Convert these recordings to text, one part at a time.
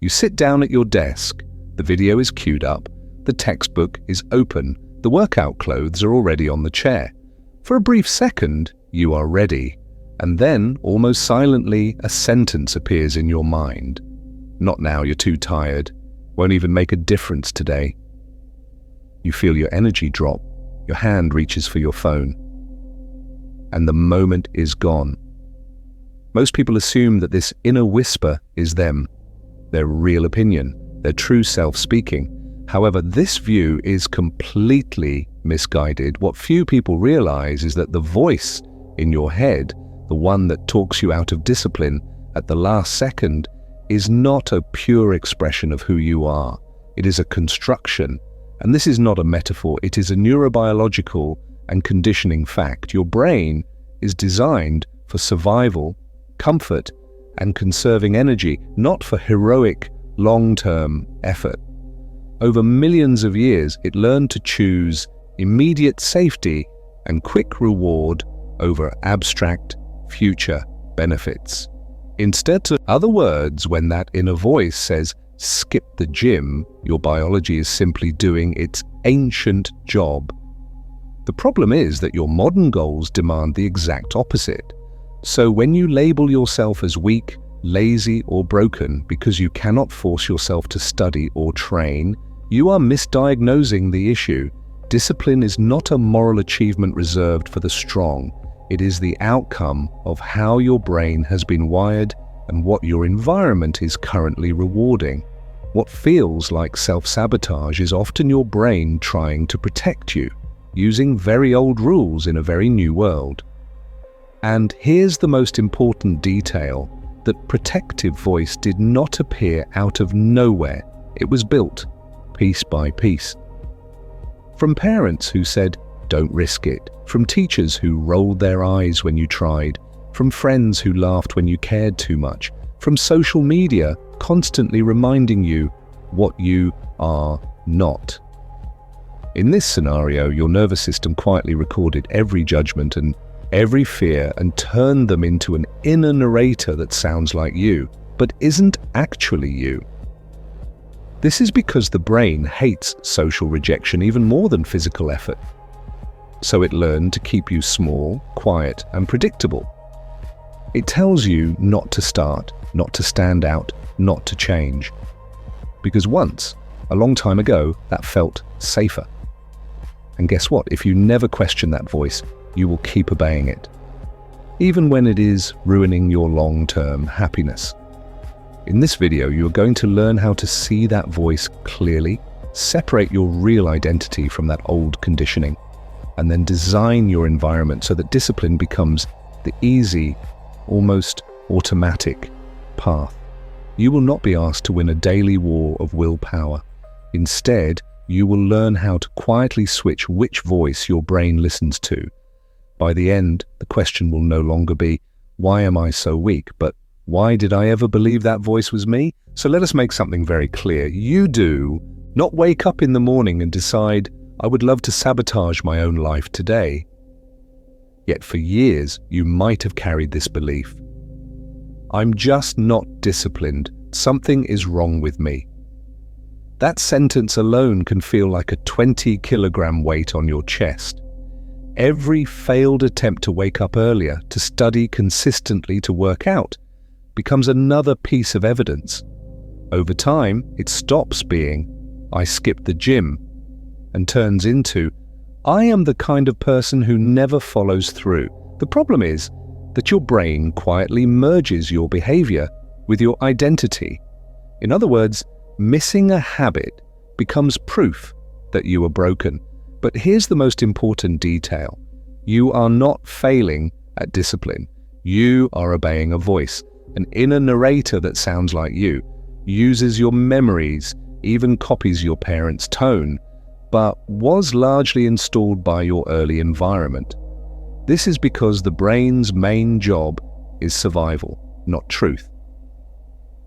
You sit down at your desk, the video is queued up, the textbook is open, the workout clothes are already on the chair. For a brief second, you are ready, and then, almost silently, a sentence appears in your mind. Not now, you're too tired, won't even make a difference today. You feel your energy drop, your hand reaches for your phone, and the moment is gone. Most people assume that this inner whisper is them, their real opinion, their true self speaking. However, this view is completely misguided. What few people realize is that the voice in your head, the one that talks you out of discipline at the last second, is not a pure expression of who you are. It is a construction, and this is not a metaphor. It is a neurobiological and conditioning fact. Your brain is designed for survival, comfort, and conserving energy, not for heroic, long-term effort. Over millions of years, it learned to choose immediate safety and quick reward over abstract future benefits. Instead, in other words, when that inner voice says, skip the gym, your biology is simply doing its ancient job. The problem is that your modern goals demand the exact opposite. So when you label yourself as weak, lazy, or broken because you cannot force yourself to study or train, you are misdiagnosing the issue. Discipline is not a moral achievement reserved for the strong. It is the outcome of how your brain has been wired and what your environment is currently rewarding. What feels like self-sabotage is often your brain trying to protect you, using very old rules in a very new world. And here's the most important detail: that protective voice did not appear out of nowhere. It was built piece by piece. From parents who said, don't risk it. From teachers who rolled their eyes when you tried. From friends who laughed when you cared too much. From social media constantly reminding you what you are not. In this scenario, your nervous system quietly recorded every judgment and every fear and turned them into an inner narrator that sounds like you, but isn't actually you. This is because the brain hates social rejection even more than physical effort. So it learned to keep you small, quiet, and predictable. It tells you not to start, not to stand out, not to change. Because once, a long time ago, that felt safer. And guess what? If you never question that voice, you will keep obeying it, even when it is ruining your long-term happiness. In this video, you are going to learn how to see that voice clearly, separate your real identity from that old conditioning, and then design your environment so that discipline becomes the easy, almost automatic path. You will not be asked to win a daily war of willpower. Instead, you will learn how to quietly switch which voice your brain listens to. By the end, the question will no longer be, why am I so weak? But why did I ever believe that voice was me? So let us make something very clear. You do not wake up in the morning and decide, I would love to sabotage my own life today. Yet for years, you might have carried this belief. I'm just not disciplined. Something is wrong with me. That sentence alone can feel like a 20-kilogram weight on your chest. Every failed attempt to wake up earlier, to study consistently, to work out, becomes another piece of evidence. Over time, it stops being, I skipped the gym, and turns into, I am the kind of person who never follows through. The problem is that your brain quietly merges your behavior with your identity. In other words, missing a habit becomes proof that you are broken. But here's the most important detail. You are not failing at discipline. You are obeying a voice, an inner narrator that sounds like you, uses your memories, even copies your parents' tone, but was largely installed by your early environment. This is because the brain's main job is survival, not truth.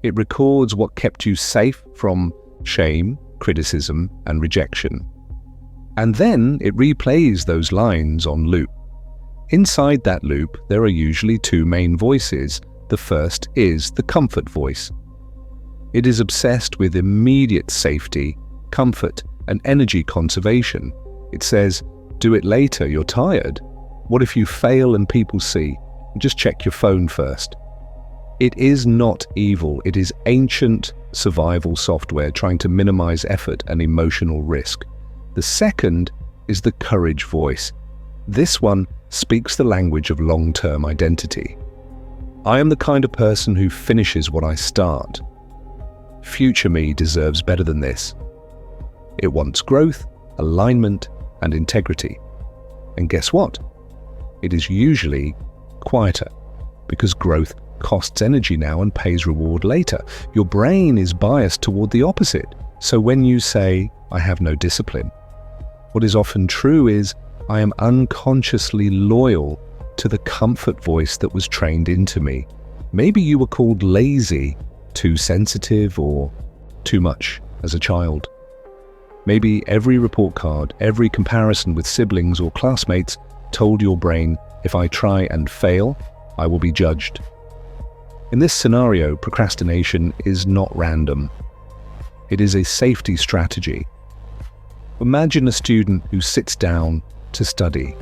It records what kept you safe from shame, criticism, and rejection. And then it replays those lines on loop. Inside that loop, there are usually two main voices. The first is the comfort voice. It is obsessed with immediate safety, comfort, and energy conservation. It says, do it later, you're tired. What if you fail and people see? Just check your phone first. It is not evil, it is ancient survival software trying to minimize effort and emotional risk. The second is the courage voice. This one speaks the language of long-term identity. I am the kind of person who finishes what I start. Future me deserves better than this. It wants growth, alignment, and integrity. And guess what? It is usually quieter, because growth costs energy now and pays reward later. Your brain is biased toward the opposite. So when you say, I have no discipline, what is often true is, I am unconsciously loyal to the comfort voice that was trained into me. Maybe you were called lazy, too sensitive, or too much as a child. Maybe every report card, every comparison with siblings or classmates told your brain, if I try and fail, I will be judged. In this scenario, procrastination is not random. It is a safety strategy. Imagine a student who sits down to study.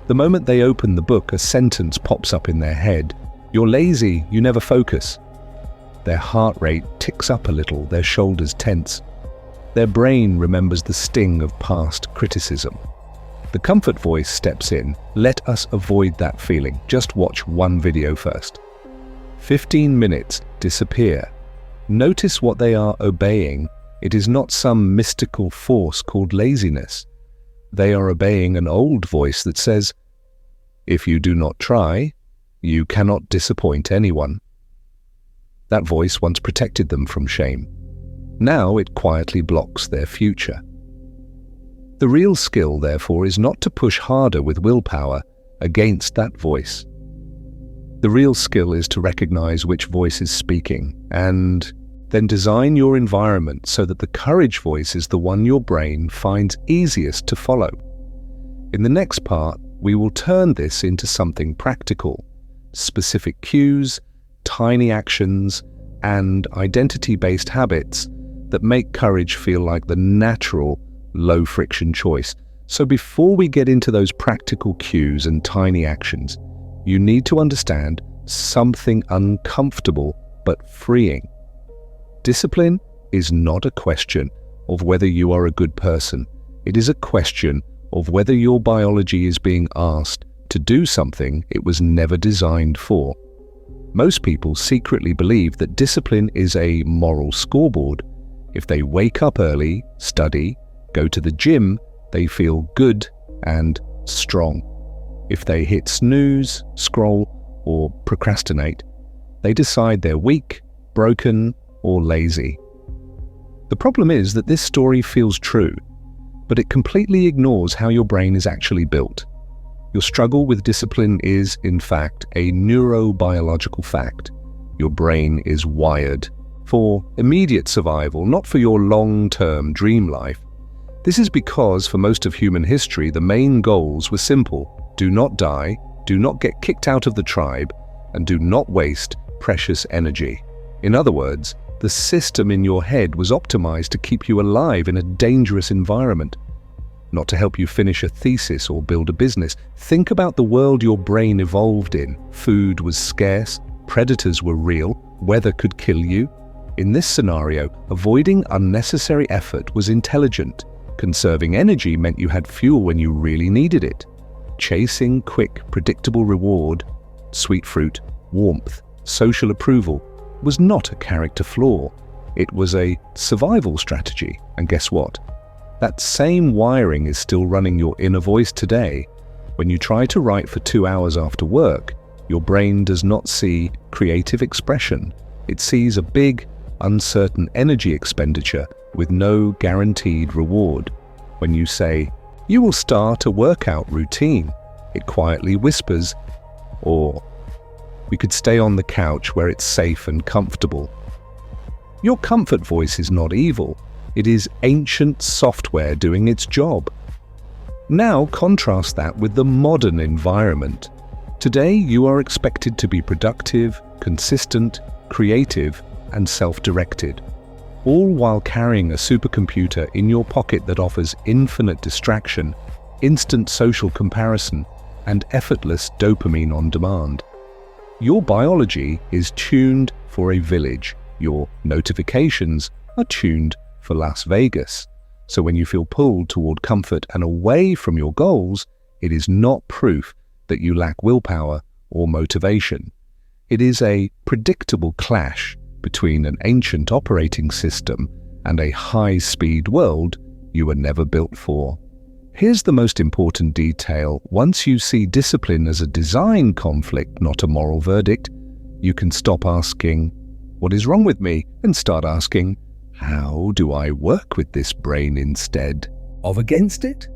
The moment they open the book, a sentence pops up in their head. You're lazy, you never focus. Their heart rate ticks up a little, their shoulders tense. Their brain remembers the sting of past criticism. The comfort voice steps in. Let us avoid that feeling. Just watch one video first. 15 minutes disappear. Notice what they are obeying. It is not some mystical force called laziness. They are obeying an old voice that says, if you do not try, you cannot disappoint anyone. That voice once protected them from shame. Now it quietly blocks their future. The real skill, therefore, is not to push harder with willpower against that voice. The real skill is to recognize which voice is speaking and then design your environment so that the courage voice is the one your brain finds easiest to follow. In the next part, we will turn this into something practical, specific cues, tiny actions, and identity-based habits that make courage feel like the natural, low-friction choice. So before we get into those practical cues and tiny actions, you need to understand something uncomfortable but freeing. Discipline is not a question of whether you are a good person. It is a question of whether your biology is being asked to do something it was never designed for. Most people secretly believe that discipline is a moral scoreboard. If they wake up early, study, go to the gym, they feel good and strong. If they hit snooze, scroll, or procrastinate, they decide they're weak, broken, or lazy. The problem is that this story feels true, but it completely ignores how your brain is actually built. Your struggle with discipline is, in fact, a neurobiological fact. Your brain is wired for immediate survival, not for your long-term dream life. This is because for most of human history, the main goals were simple. Do not die, do not get kicked out of the tribe, and do not waste precious energy. In other words, the system in your head was optimized to keep you alive in a dangerous environment, not to help you finish a thesis or build a business. Think about the world your brain evolved in. Food was scarce, predators were real, weather could kill you. In this scenario, avoiding unnecessary effort was intelligent. Conserving energy meant you had fuel when you really needed it. Chasing quick, predictable reward, sweet fruit, warmth, social approval, was not a character flaw. It was a survival strategy. And guess what? That same wiring is still running your inner voice today. When you try to write for 2 hours after work, your brain does not see creative expression. It sees a big, uncertain energy expenditure with no guaranteed reward. When you say, you will start a workout routine, it quietly whispers, or we could stay on the couch where it's safe and comfortable. Your comfort voice is not evil. It is ancient software doing its job. Now contrast that with the modern environment. Today you are expected to be productive, consistent, creative, and self-directed, all while carrying a supercomputer in your pocket that offers infinite distraction, instant social comparison, and effortless dopamine on demand. Your biology is tuned for a village. Your notifications are tuned for Las Vegas. So when you feel pulled toward comfort and away from your goals, it is not proof that you lack willpower or motivation. It is a predictable clash between an ancient operating system and a high-speed world you were never built for. Here's the most important detail. Once you see discipline as a design conflict, not a moral verdict, you can stop asking, "What is wrong with me?" and start asking, "How do I work with this brain instead of against it?"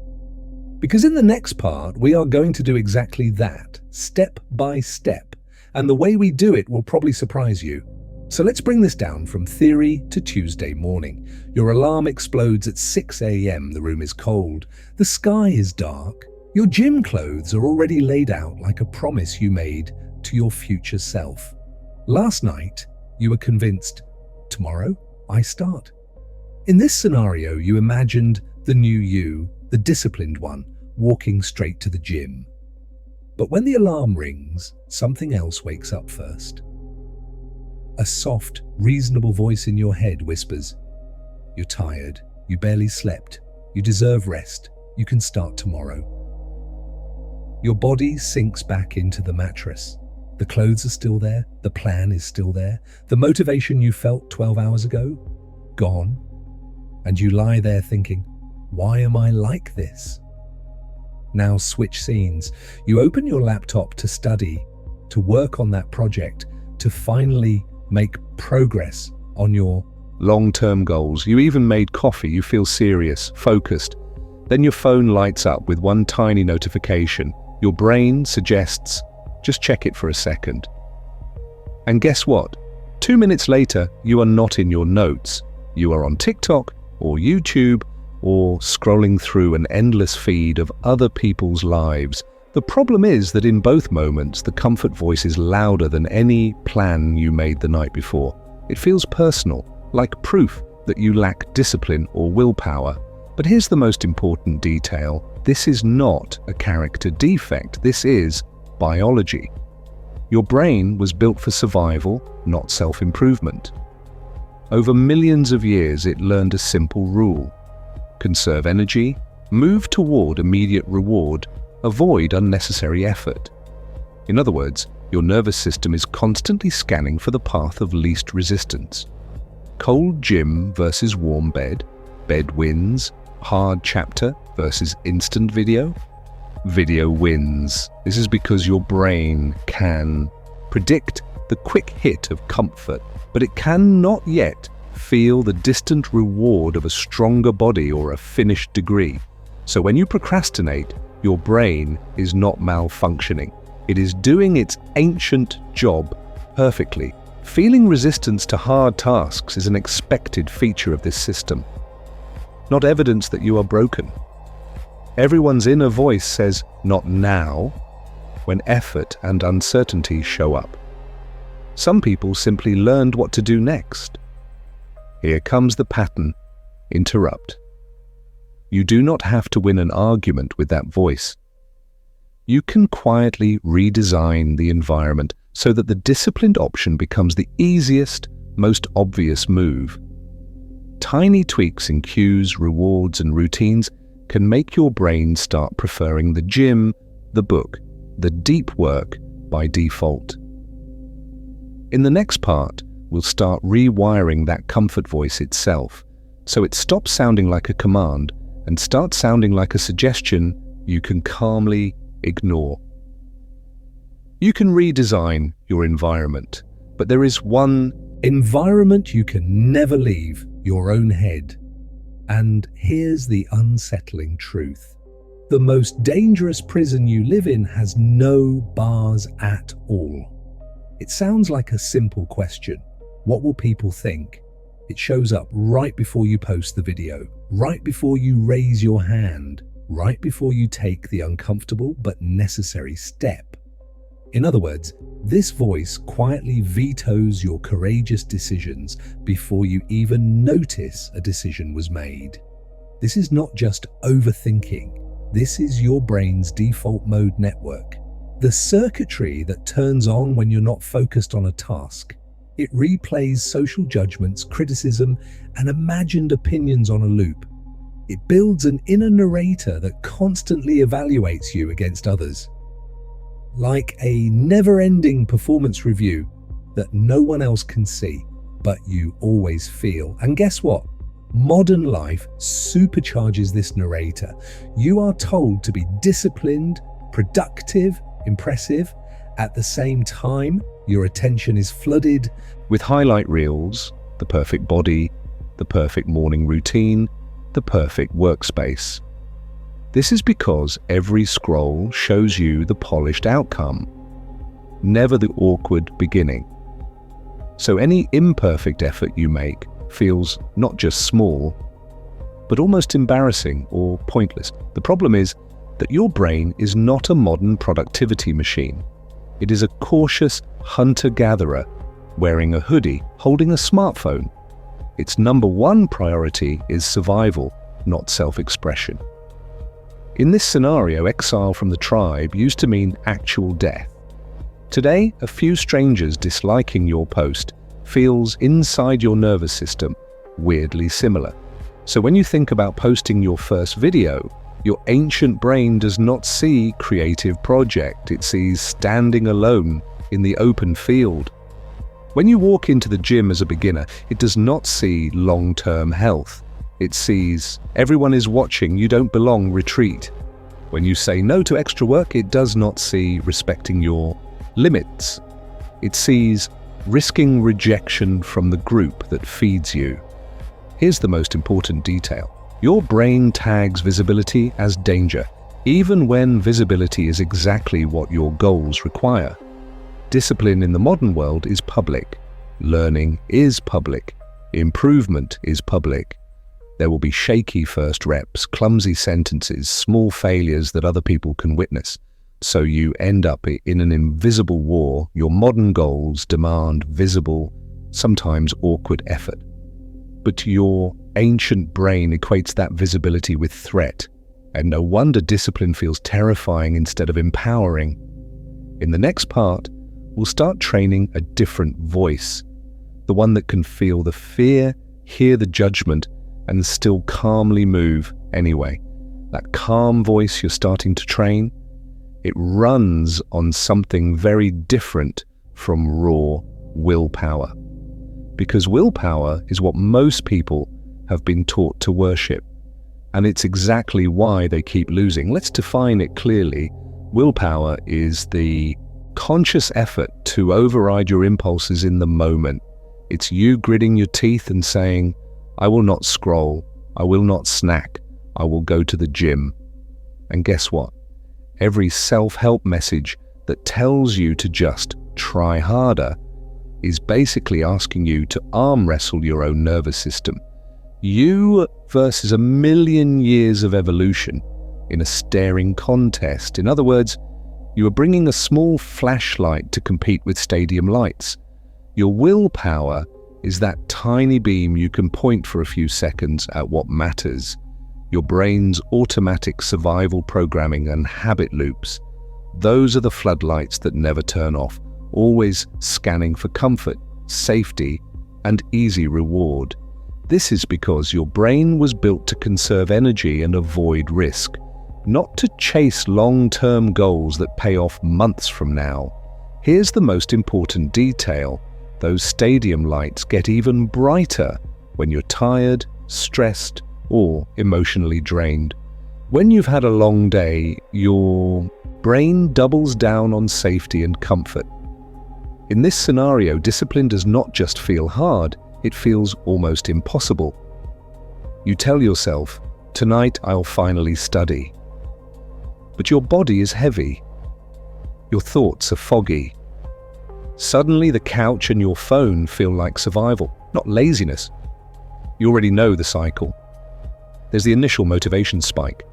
Because in the next part, we are going to do exactly that, step by step, and the way we do it will probably surprise you. So let's bring this down from theory to Tuesday morning. Your alarm explodes at 6 a.m. The room is cold. The sky is dark. Your gym clothes are already laid out like a promise you made to your future self. Last night, you were convinced, tomorrow I start. In this scenario, you imagined the new you, the disciplined one, walking straight to the gym. But when the alarm rings, something else wakes up first. A soft, reasonable voice in your head whispers, "You're tired, you barely slept, you deserve rest, you can start tomorrow." Your body sinks back into the mattress. The clothes are still there, the plan is still there, the motivation you felt 12 hours ago, gone. And you lie there thinking, "Why am I like this?" Now switch scenes. You open your laptop to study, to work on that project, to finally make progress on your long-term goals. You even made coffee, you feel serious, focused. Then your phone lights up with one tiny notification. Your brain suggests, just check it for a second. And guess what? 2 minutes later, you are not in your notes. You are on TikTok or YouTube or scrolling through an endless feed of other people's lives. The problem is that in both moments, the comfort voice is louder than any plan you made the night before. It feels personal, like proof that you lack discipline or willpower. But here's the most important detail. This is not a character defect. This is biology. Your brain was built for survival, not self-improvement. Over millions of years, it learned a simple rule. Conserve energy, move toward immediate reward, avoid unnecessary effort. In other words, your nervous system is constantly scanning for the path of least resistance. Cold gym versus warm bed, bed wins. Hard chapter versus instant video, video wins. This is because your brain can predict the quick hit of comfort, but it cannot yet feel the distant reward of a stronger body or a finished degree. So when you procrastinate, your brain is not malfunctioning. It is doing its ancient job perfectly. Feeling resistance to hard tasks is an expected feature of this system, not evidence that you are broken. Everyone's inner voice says, "Not now," when effort and uncertainty show up. Some people simply learned what to do next. Here comes the pattern. Interrupt. You do not have to win an argument with that voice. You can quietly redesign the environment so that the disciplined option becomes the easiest, most obvious move. Tiny tweaks in cues, rewards, and routines can make your brain start preferring the gym, the book, the deep work by default. In the next part, we'll start rewiring that comfort voice itself, so it stops sounding like a command and starts sounding like a suggestion you can calmly ignore. You can redesign your environment, but there is one environment you can never leave: your own head. And here's the unsettling truth. The most dangerous prison you live in has no bars at all. It sounds like a simple question. What will people think? It shows up right before you post the video, right before you raise your hand, right before you take the uncomfortable but necessary step. In other words, this voice quietly vetoes your courageous decisions before you even notice a decision was made. This is not just overthinking. This is your brain's default mode network, the circuitry that turns on when you're not focused on a task. It replays social judgments, criticism, and imagined opinions on a loop. It builds an inner narrator that constantly evaluates you against others, like a never-ending performance review that no one else can see, but you always feel. And guess what? Modern life supercharges this narrator. You are told to be disciplined, productive, impressive. At the same time, your attention is flooded with highlight reels, the perfect body, the perfect morning routine, the perfect workspace. This is because every scroll shows you the polished outcome, never the awkward beginning. So any imperfect effort you make feels not just small, but almost embarrassing or pointless. The problem is that your brain is not a modern productivity machine. It is a cautious hunter-gatherer wearing a hoodie, holding a smartphone. Its number one priority is survival, not self-expression. In this scenario, exile from the tribe used to mean actual death. Today, a few strangers disliking your post feels inside your nervous system weirdly similar. So when you think about posting your first video, your ancient brain does not see creative project, it sees standing alone in the open field. When you walk into the gym as a beginner, it does not see long-term health. It sees everyone is watching, you don't belong, retreat. When you say no to extra work, it does not see respecting your limits. It sees risking rejection from the group that feeds you. Here's the most important detail. Your brain tags visibility as danger, even when visibility is exactly what your goals require. Discipline in the modern world is public. Learning is public. Improvement is public. There will be shaky first reps, clumsy sentences, small failures that other people can witness. So you end up in an invisible war. Your modern goals demand visible, sometimes awkward effort. But your ancient brain equates that visibility with threat. And no wonder discipline feels terrifying instead of empowering. In the next part, we'll start training a different voice. The one that can feel the fear, hear the judgment, and still calmly move anyway. That calm voice you're starting to train, it runs on something very different from raw willpower. Because willpower is what most people have been taught to worship. And it's exactly why they keep losing. Let's define it clearly. Willpower is the conscious effort to override your impulses in the moment. It's you gritting your teeth and saying, I will not scroll, I will not snack, I will go to the gym. And guess what? Every self-help message that tells you to just try harder is basically asking you to arm wrestle your own nervous system. You versus a million years of evolution in a staring contest. In other words, you are bringing a small flashlight to compete with stadium lights. Your willpower is that tiny beam you can point for a few seconds at what matters. Your brain's automatic survival programming and habit loops. Those are the floodlights that never turn off, always scanning for comfort, safety, and easy reward. This is because your brain was built to conserve energy and avoid risk, not to chase long-term goals that pay off months from now. Here's the most important detail. Those stadium lights get even brighter when you're tired, stressed, or emotionally drained. When you've had a long day, your brain doubles down on safety and comfort. In this scenario, discipline does not just feel hard, it feels almost impossible. You tell yourself, tonight I'll finally study. But your body is heavy. Your thoughts are foggy. Suddenly the couch and your phone feel like survival, not laziness. You already know the cycle. There's the initial motivation spike.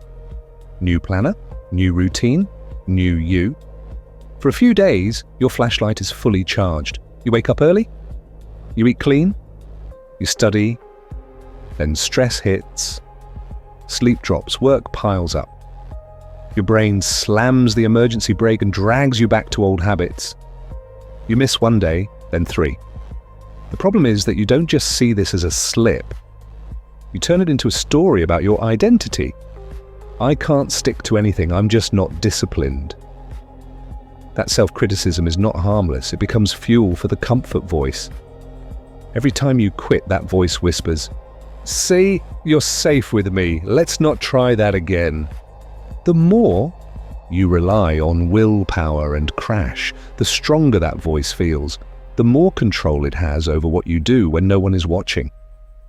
New planner, new routine, new you. For a few days, your flashlight is fully charged. You wake up early, you eat clean, you study, then stress hits, sleep drops, work piles up. Your brain slams the emergency brake and drags you back to old habits. You miss one day, then 3. The problem is that you don't just see this as a slip. You turn it into a story about your identity. I can't stick to anything, I'm just not disciplined. That self-criticism is not harmless, it becomes fuel for the comfort voice. Every time you quit, that voice whispers, "See, you're safe with me, let's not try that again." The more you rely on willpower and crash, the stronger that voice feels, the more control it has over what you do when no one is watching.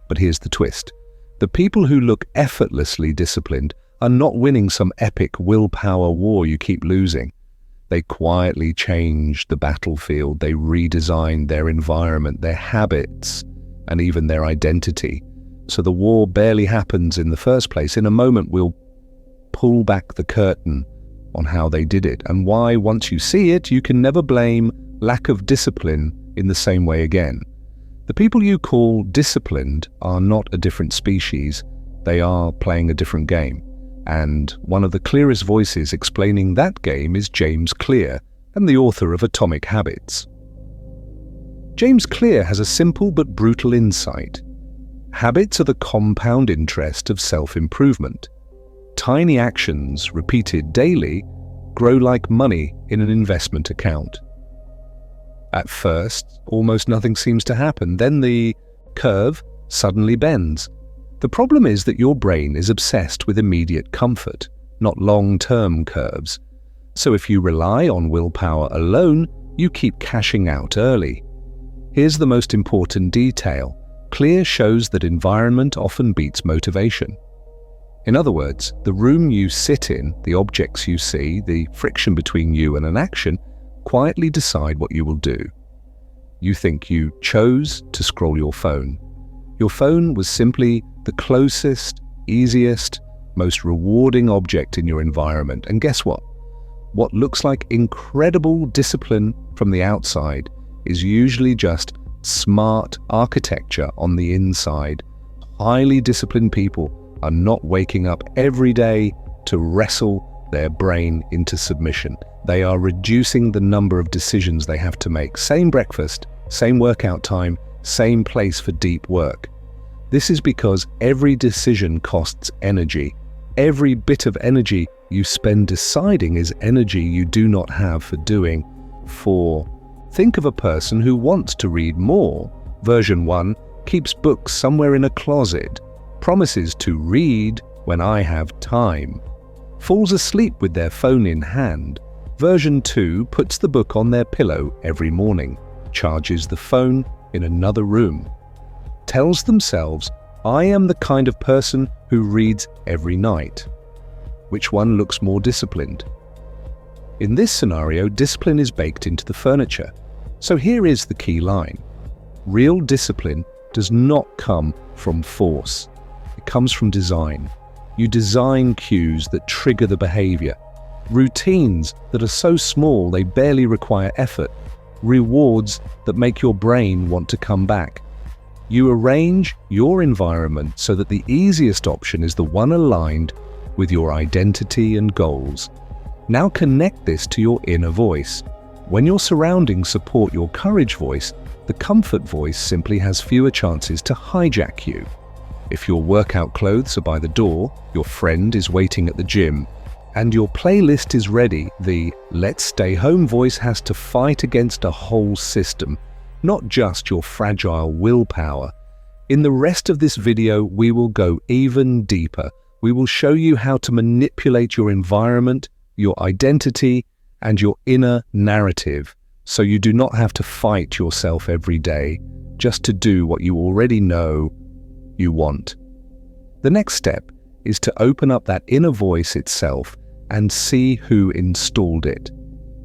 But here's the twist. The people who look effortlessly disciplined are not winning some epic willpower war you keep losing. They quietly change the battlefield, they redesign their environment, their habits, and even their identity. So the war barely happens in the first place. In a moment, we'll pull back the curtain on how they did it and why, once you see it, you can never blame lack of discipline in the same way again. The people you call disciplined are not a different species, they are playing a different game. And one of the clearest voices explaining that game is James Clear, and the author of Atomic Habits. James Clear has a simple but brutal insight. Habits are the compound interest of self-improvement. Tiny actions, repeated daily, grow like money in an investment account. At first, almost nothing seems to happen. Then the curve suddenly bends. The problem is that your brain is obsessed with immediate comfort, not long-term curves. So if you rely on willpower alone, you keep cashing out early. Here's the most important detail. Clear shows that environment often beats motivation. In other words, the room you sit in, the objects you see, the friction between you and an action, quietly decide what you will do. You think you chose to scroll your phone. Your phone was simply the closest, easiest, most rewarding object in your environment. And guess what? What looks like incredible discipline from the outside is usually just smart architecture on the inside. Highly disciplined people are not waking up every day to wrestle their brain into submission. They are reducing the number of decisions they have to make. Same breakfast, same workout time, same place for deep work. This is because every decision costs energy. Every bit of energy you spend deciding is energy you do not have for doing. Think of a person who wants to read more. Version 1 keeps books somewhere in a closet, promises to read when I have time, falls asleep with their phone in hand. Version 2 puts the book on their pillow every morning, charges the phone in another room, tells themselves, I am the kind of person who reads every night. Which one looks more disciplined? In this scenario, discipline is baked into the furniture. So here is the key line. Real discipline does not come from force. It comes from design. You design cues that trigger the behavior, routines that are so small they barely require effort, rewards that make your brain want to come back. You arrange your environment so that the easiest option is the one aligned with your identity and goals. Now connect this to your inner voice. When your surroundings support your courage voice, the comfort voice simply has fewer chances to hijack you. If your workout clothes are by the door, your friend is waiting at the gym, and your playlist is ready, the let's stay home voice has to fight against a whole system, not just your fragile willpower. In the rest of this video, we will go even deeper. We will show you how to manipulate your environment, your identity, and your inner narrative, so you do not have to fight yourself every day just to do what you already know you want. The next step is to open up that inner voice itself and see who installed it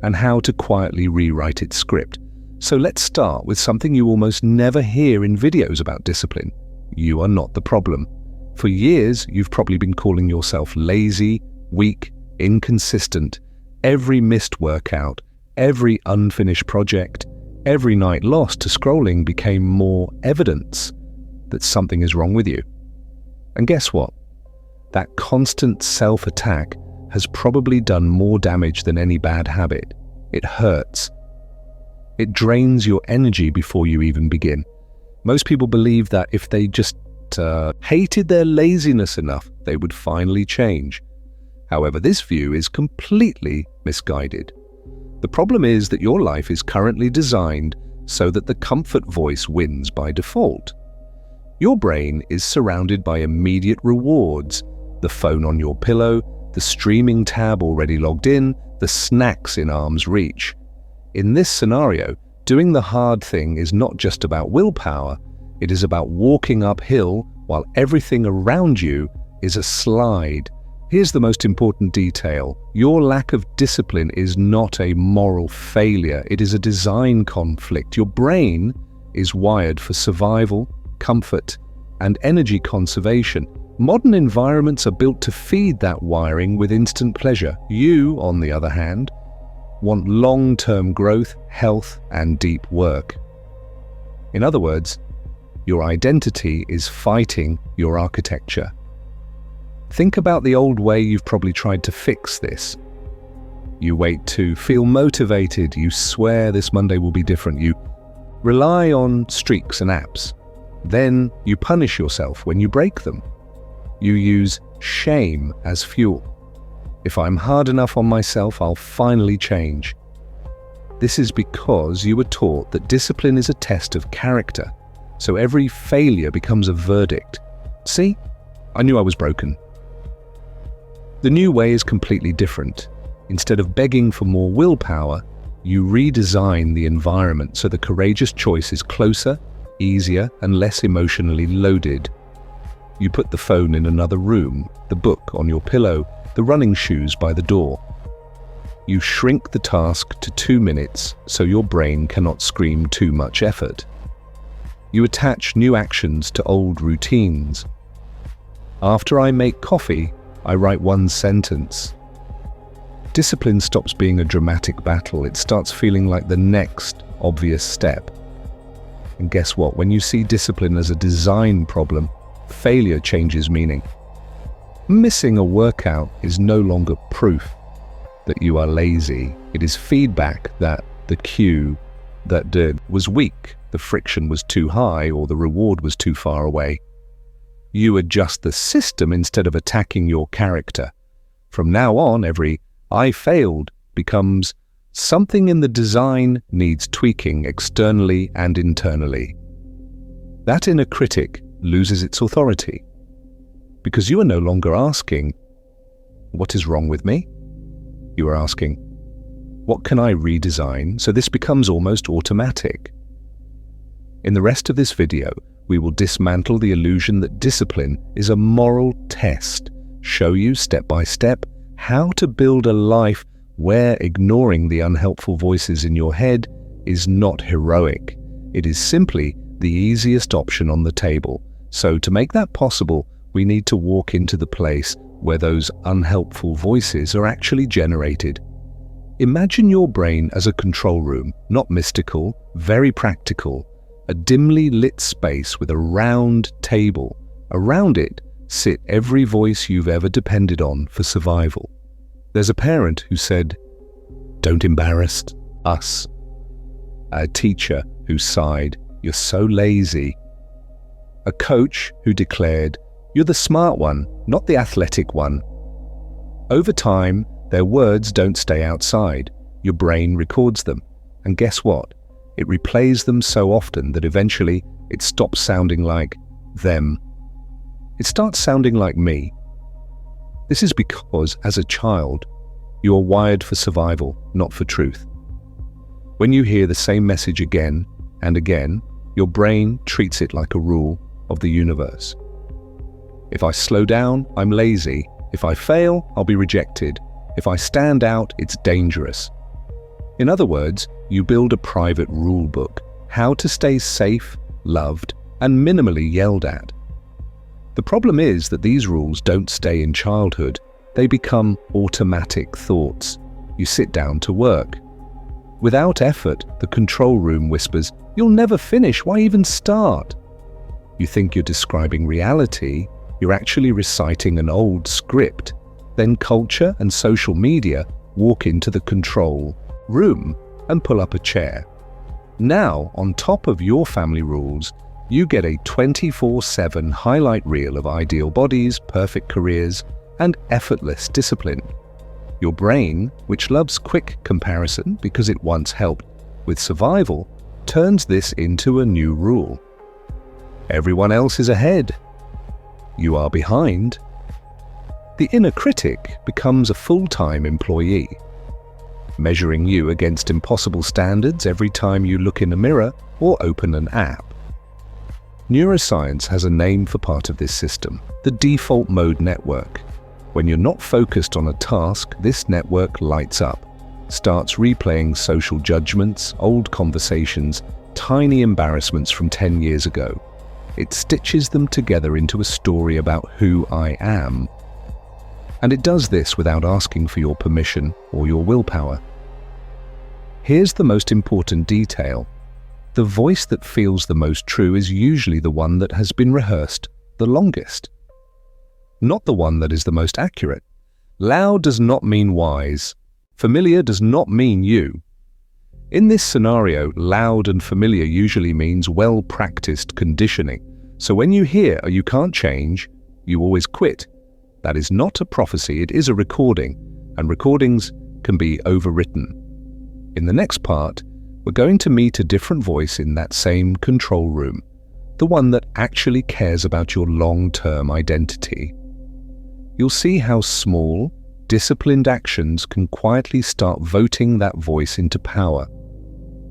and how to quietly rewrite its script. So let's start with something you almost never hear in videos about discipline. You are not the problem. For years, you've probably been calling yourself lazy, weak, inconsistent. Every missed workout, Every unfinished project, every night lost to scrolling became more evidence that something is wrong with you. And guess what? That constant self-attack has probably done more damage than any bad habit. It hurts. It drains your energy before you even begin. Most people believe that if they just hated their laziness enough, they would finally change. However, this view is completely misguided. The problem is that your life is currently designed so that the comfort voice wins by default. Your brain is surrounded by immediate rewards: the phone on your pillow, the streaming tab already logged in, the snacks in arm's reach. In this scenario, doing the hard thing is not just about willpower, it is about walking uphill while everything around you is a slide. Here's the most important detail. Your lack of discipline is not a moral failure, it is a design conflict. Your brain is wired for survival, comfort, and energy conservation. Modern environments are built to feed that wiring with instant pleasure. You, on the other hand, want long-term growth, health, and deep work. In other words, your identity is fighting your architecture. Think about the old way you've probably tried to fix this. You wait to feel motivated, you swear this Monday will be different, you rely on streaks and apps. Then you punish yourself when you break them. You use shame as fuel. If I'm hard enough on myself, I'll finally change. This is because you were taught that discipline is a test of character, so every failure becomes a verdict. See, I knew I was broken. The new way is completely different. Instead of begging for more willpower, you redesign the environment so the courageous choice is closer, easier, and less emotionally loaded. You put the phone in another room, the book on your pillow, the running shoes by the door. You shrink the task to 2 minutes so your brain cannot scream too much effort. You attach new actions to old routines. After I make coffee, I write one sentence. Discipline stops being a dramatic battle. It starts feeling like the next obvious step. And guess what? When you see discipline as a design problem, failure changes meaning. Missing a workout is no longer proof that you are lazy. It is feedback that the cue that was weak, the friction was too high, or the reward was too far away. You adjust the system instead of attacking your character. From now on, every "I failed" becomes something in the design needs tweaking externally and internally. That inner critic loses its authority because you are no longer asking, "What is wrong with me?" You are asking, "What can I redesign?" So this becomes almost automatic. In the rest of this video, we will dismantle the illusion that discipline is a moral test, show you step by step how to build a life where ignoring the unhelpful voices in your head is not heroic. It is simply the easiest option on the table. So to make that possible, we need to walk into the place where those unhelpful voices are actually generated. Imagine your brain as a control room, not mystical, very practical, a dimly lit space with a round table. Around it sit every voice you've ever depended on for survival. There's a parent who said, "Don't embarrass us." A teacher who sighed, "You're so lazy." A coach who declared, "You're the smart one, not the athletic one." Over time, their words don't stay outside. Your brain records them. And guess what? It replays them so often that eventually it stops sounding like them. It starts sounding like me. This is because, as a child, you are wired for survival, not for truth. When you hear the same message again and again, your brain treats it like a rule of the universe. If I slow down, I'm lazy. If I fail, I'll be rejected. If I stand out, it's dangerous. In other words, you build a private rule book, how to stay safe, loved, and minimally yelled at. The problem is that these rules don't stay in childhood. They become automatic thoughts. You sit down to work. Without effort, the control room whispers, "You'll never finish, why even start?" You think you're describing reality, you're actually reciting an old script. Then culture and social media walk into the control room and pull up a chair. Now, on top of your family rules, you get a 24/7 highlight reel of ideal bodies, perfect careers, and effortless discipline. Your brain, which loves quick comparison because it once helped with survival, turns this into a new rule. Everyone else is ahead. You are behind. The inner critic becomes a full-time employee, measuring you against impossible standards every time you look in a mirror or open an app. Neuroscience has a name for part of this system, the default mode network. When you're not focused on a task, this network lights up, starts replaying social judgments, old conversations, tiny embarrassments from 10 years ago. It stitches them together into a story about who I am. And it does this without asking for your permission or your willpower. Here's the most important detail. The voice that feels the most true is usually the one that has been rehearsed the longest, not the one that is the most accurate. Loud does not mean wise. Familiar does not mean you. In this scenario, loud and familiar usually means well-practiced conditioning. So when you hear "you can't change, you always quit," that is not a prophecy, it is a recording, and recordings can be overwritten. In the next part, we're going to meet a different voice in that same control room, the one that actually cares about your long-term identity. You'll see how small, disciplined actions can quietly start voting that voice into power.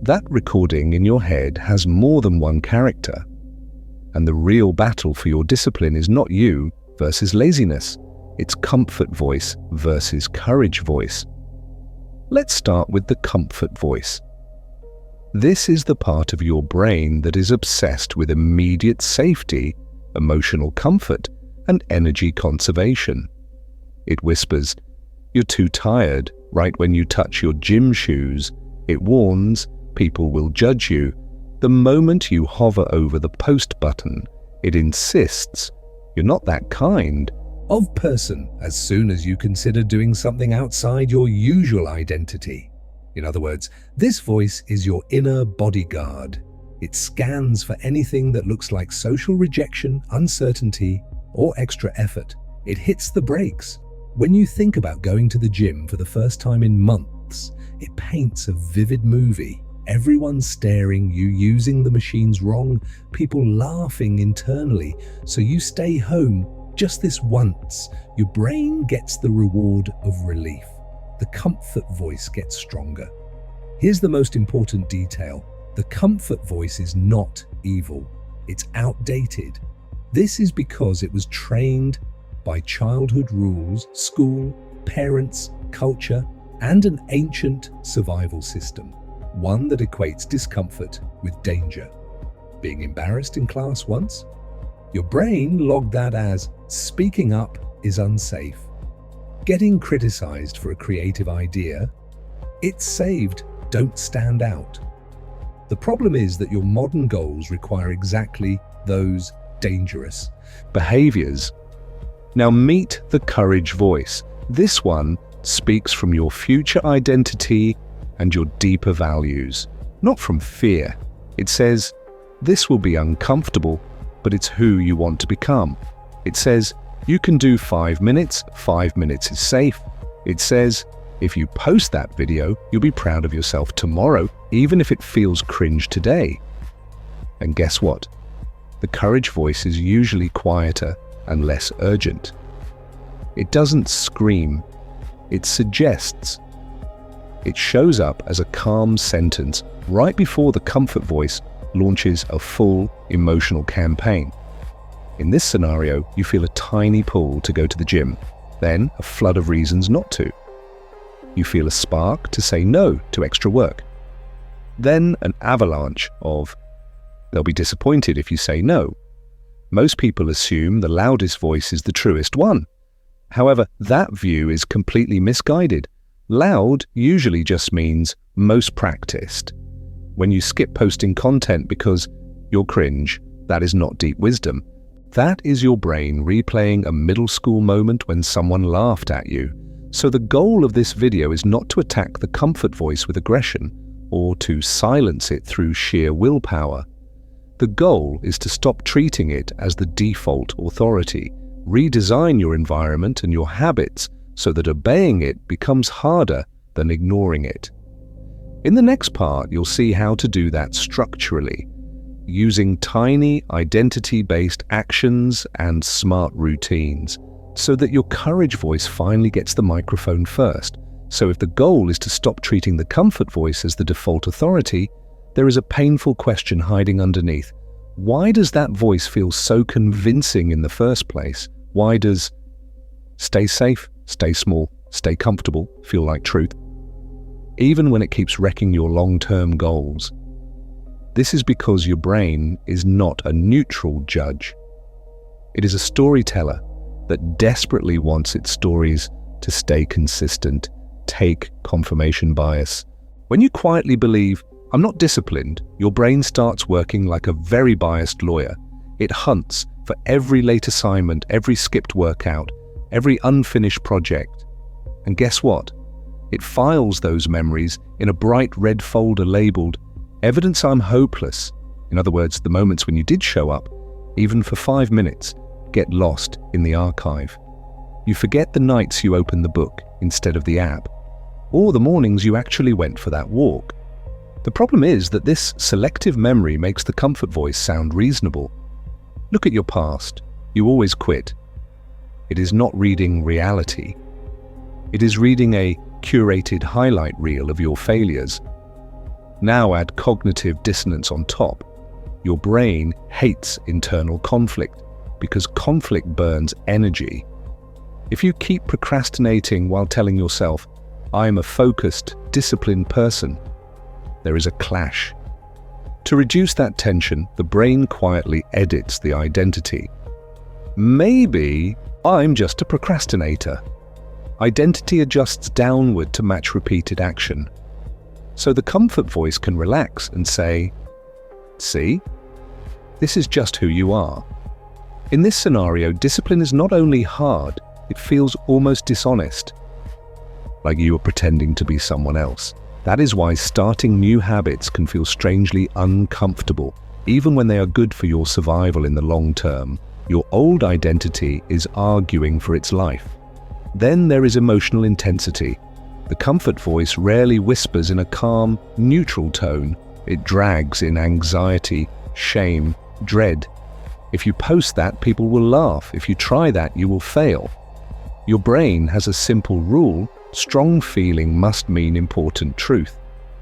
That recording in your head has more than one character. And the real battle for your discipline is not you versus laziness. It's comfort voice versus courage voice. Let's start with the comfort voice. This is the part of your brain that is obsessed with immediate safety, emotional comfort, and energy conservation. It whispers, "You're too tired," right when you touch your gym shoes. It warns, "People will judge you." The moment you hover over the post button, it insists, "You're not that kind of person," as soon as you consider doing something outside your usual identity. In other words, this voice is your inner bodyguard. It scans for anything that looks like social rejection, uncertainty, or extra effort. It hits the brakes. When you think about going to the gym for the first time in months, it paints a vivid movie. Everyone staring, you using the machines wrong, people laughing internally, so you stay home just this once. Your brain gets the reward of relief. The comfort voice gets stronger. Here's the most important detail. The comfort voice is not evil. It's outdated. This is because it was trained by childhood rules, school, parents, culture, and an ancient survival system. One that equates discomfort with danger. Being embarrassed in class once? Your brain logged that as speaking up is unsafe. Getting criticized for a creative idea? It's saved, don't stand out. The problem is that your modern goals require exactly those dangerous behaviors. Now meet the courage voice. This one speaks from your future identity and your deeper values, not from fear. It says, "This will be uncomfortable, but it's who you want to become." It says, "You can do 5 minutes, 5 minutes is safe." It says, "If you post that video, you'll be proud of yourself tomorrow, even if it feels cringe today." And guess what? The courage voice is usually quieter and less urgent. It doesn't scream, it suggests. It shows up as a calm sentence right before the comfort voice launches a full emotional campaign. In this scenario, you feel a tiny pull to go to the gym, then a flood of reasons not to. You feel a spark to say no to extra work. Then an avalanche of, "They'll be disappointed if you say no." Most people assume the loudest voice is the truest one. However, that view is completely misguided. Loud usually just means most practiced. When you skip posting content because you're cringe, that is not deep wisdom. That is your brain replaying a middle school moment when someone laughed at you. So the goal of this video is not to attack the comfort voice with aggression or to silence it through sheer willpower. The goal is to stop treating it as the default authority, redesign your environment and your habits so that obeying it becomes harder than ignoring it. In the next part, you'll see how to do that structurally, using tiny identity-based actions and smart routines, so that your courage voice finally gets the microphone first. So if the goal is to stop treating the comfort voice as the default authority, there is a painful question hiding underneath. Why does that voice feel so convincing in the first place? Why does stay safe, stay small, stay comfortable feel like truth, even when it keeps wrecking your long-term goals? This is because your brain is not a neutral judge. It is a storyteller that desperately wants its stories to stay consistent, take confirmation bias. When you quietly believe, "I'm not disciplined," your brain starts working like a very biased lawyer. It hunts for every late assignment, every skipped workout, every unfinished project. And guess what? It files those memories in a bright red folder labeled "Evidence I'm hopeless." In other words, the moments when you did show up, even for 5 minutes, get lost in the archive. You forget the nights you opened the book instead of the app, or the mornings you actually went for that walk. The problem is that this selective memory makes the comfort voice sound reasonable. Look at your past. You always quit. It is not reading reality. It is reading a curated highlight reel of your failures. Now add cognitive dissonance on top. Your brain hates internal conflict because conflict burns energy. If you keep procrastinating while telling yourself, "I am a focused, disciplined person," there is a clash. To reduce that tension, the brain quietly edits the identity. Maybe I'm just a procrastinator. Identity adjusts downward to match repeated action. So the comfort voice can relax and say, "See, this is just who you are." In this scenario, discipline is not only hard, it feels almost dishonest, like you are pretending to be someone else. That is why starting new habits can feel strangely uncomfortable, even when they are good for your survival in the long term. Your old identity is arguing for its life. Then there is emotional intensity. The comfort voice rarely whispers in a calm, neutral tone. It drags in anxiety, shame, dread. If you post that, people will laugh. If you try that, you will fail. Your brain has a simple rule: strong feeling must mean important truth.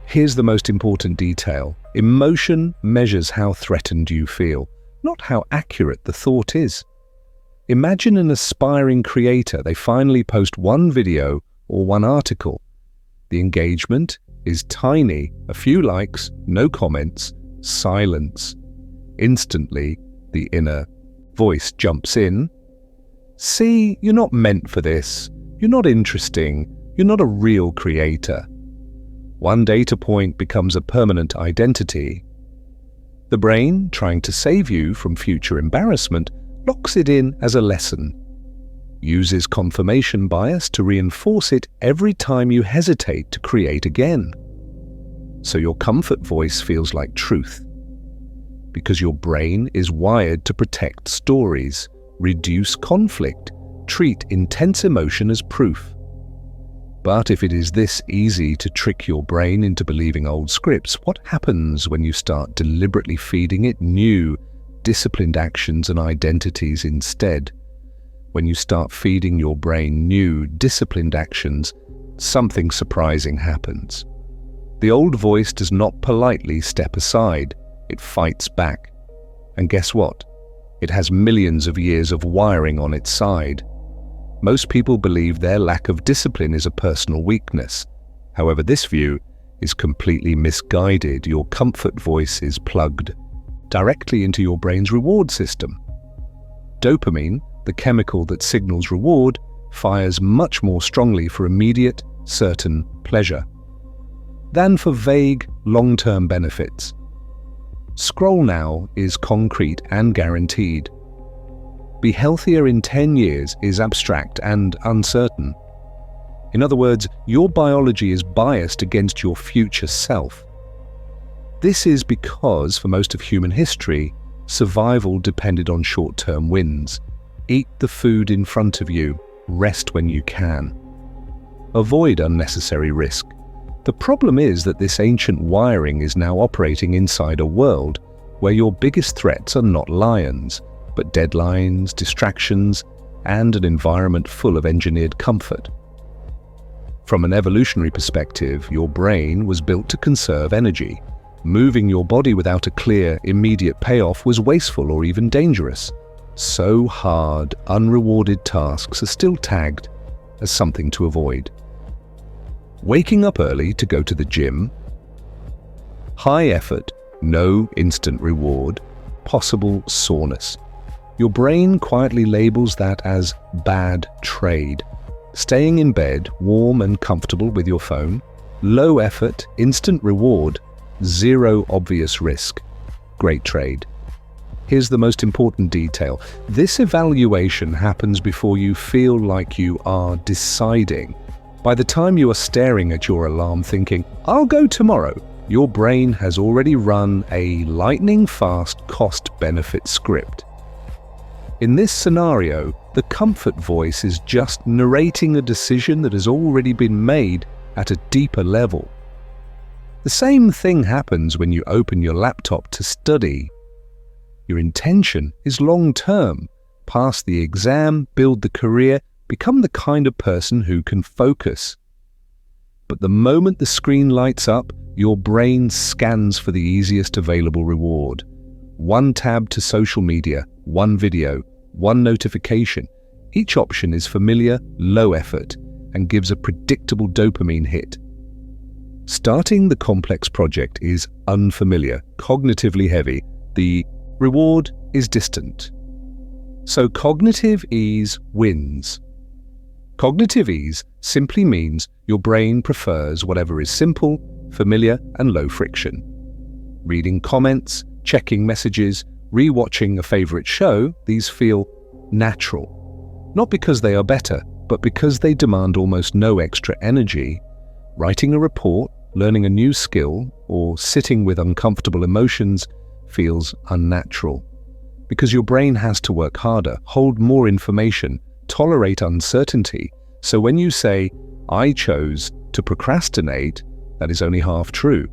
Here's the most important detail. Emotion measures how threatened you feel, not how accurate the thought is. Imagine an aspiring creator. They finally post one video or one article. The engagement is tiny, a few likes, no comments, silence. Instantly, the inner voice jumps in. "See, you're not meant for this. You're not interesting. You're not a real creator." One data point becomes a permanent identity. The brain, trying to save you from future embarrassment, locks it in as a lesson, uses confirmation bias to reinforce it every time you hesitate to create again. So your comfort voice feels like truth, because your brain is wired to protect stories, reduce conflict, treat intense emotion as proof. But if it is this easy to trick your brain into believing old scripts, what happens when you start deliberately feeding it new, disciplined actions and identities instead? When you start feeding your brain new, disciplined actions, something surprising happens. The old voice does not politely step aside, it fights back. And guess what? It has millions of years of wiring on its side. Most people believe their lack of discipline is a personal weakness. However, this view is completely misguided. Your comfort voice is plugged directly into your brain's reward system. Dopamine, the chemical that signals reward, fires much more strongly for immediate, certain pleasure. than for vague, long-term benefits. Scroll now is concrete and guaranteed. Be healthier in 10 years is abstract and uncertain. In other words, your biology is biased against your future self. This is because, for most of human history, survival depended on short-term wins. Eat the food in front of you, rest when you can. Avoid unnecessary risk. The problem is that this ancient wiring is now operating inside a world where your biggest threats are not lions, but deadlines, distractions, and an environment full of engineered comfort. From an evolutionary perspective, your brain was built to conserve energy. Moving your body without a clear, immediate payoff was wasteful or even dangerous. So hard, unrewarded tasks are still tagged as something to avoid. Waking up early to go to the gym, high effort, no instant reward, possible soreness. Your brain quietly labels that as bad trade. Staying in bed, warm and comfortable with your phone, low effort, instant reward, zero obvious risk. Great trade. Here's the most important detail. This evaluation happens before you feel like you are deciding. By the time you are staring at your alarm thinking, "I'll go tomorrow," your brain has already run a lightning-fast cost-benefit script. In this scenario, the comfort voice is just narrating a decision that has already been made at a deeper level. The same thing happens when you open your laptop to study. Your intention is long-term. Pass the exam, build the career, become the kind of person who can focus. But the moment the screen lights up, your brain scans for the easiest available reward. One tab to social media, one video, one notification. Each option is familiar, low effort, and gives a predictable dopamine hit. Starting the complex project is unfamiliar, cognitively heavy. The reward is distant. So cognitive ease wins. Cognitive ease simply means your brain prefers whatever is simple, familiar, and low friction. Reading comments, checking messages, re-watching a favorite show, these feel natural. Not because they are better, but because they demand almost no extra energy. Writing a report, learning a new skill, or sitting with uncomfortable emotions feels unnatural. Because your brain has to work harder, hold more information, tolerate uncertainty. So when you say, "I chose to procrastinate," that is only half true.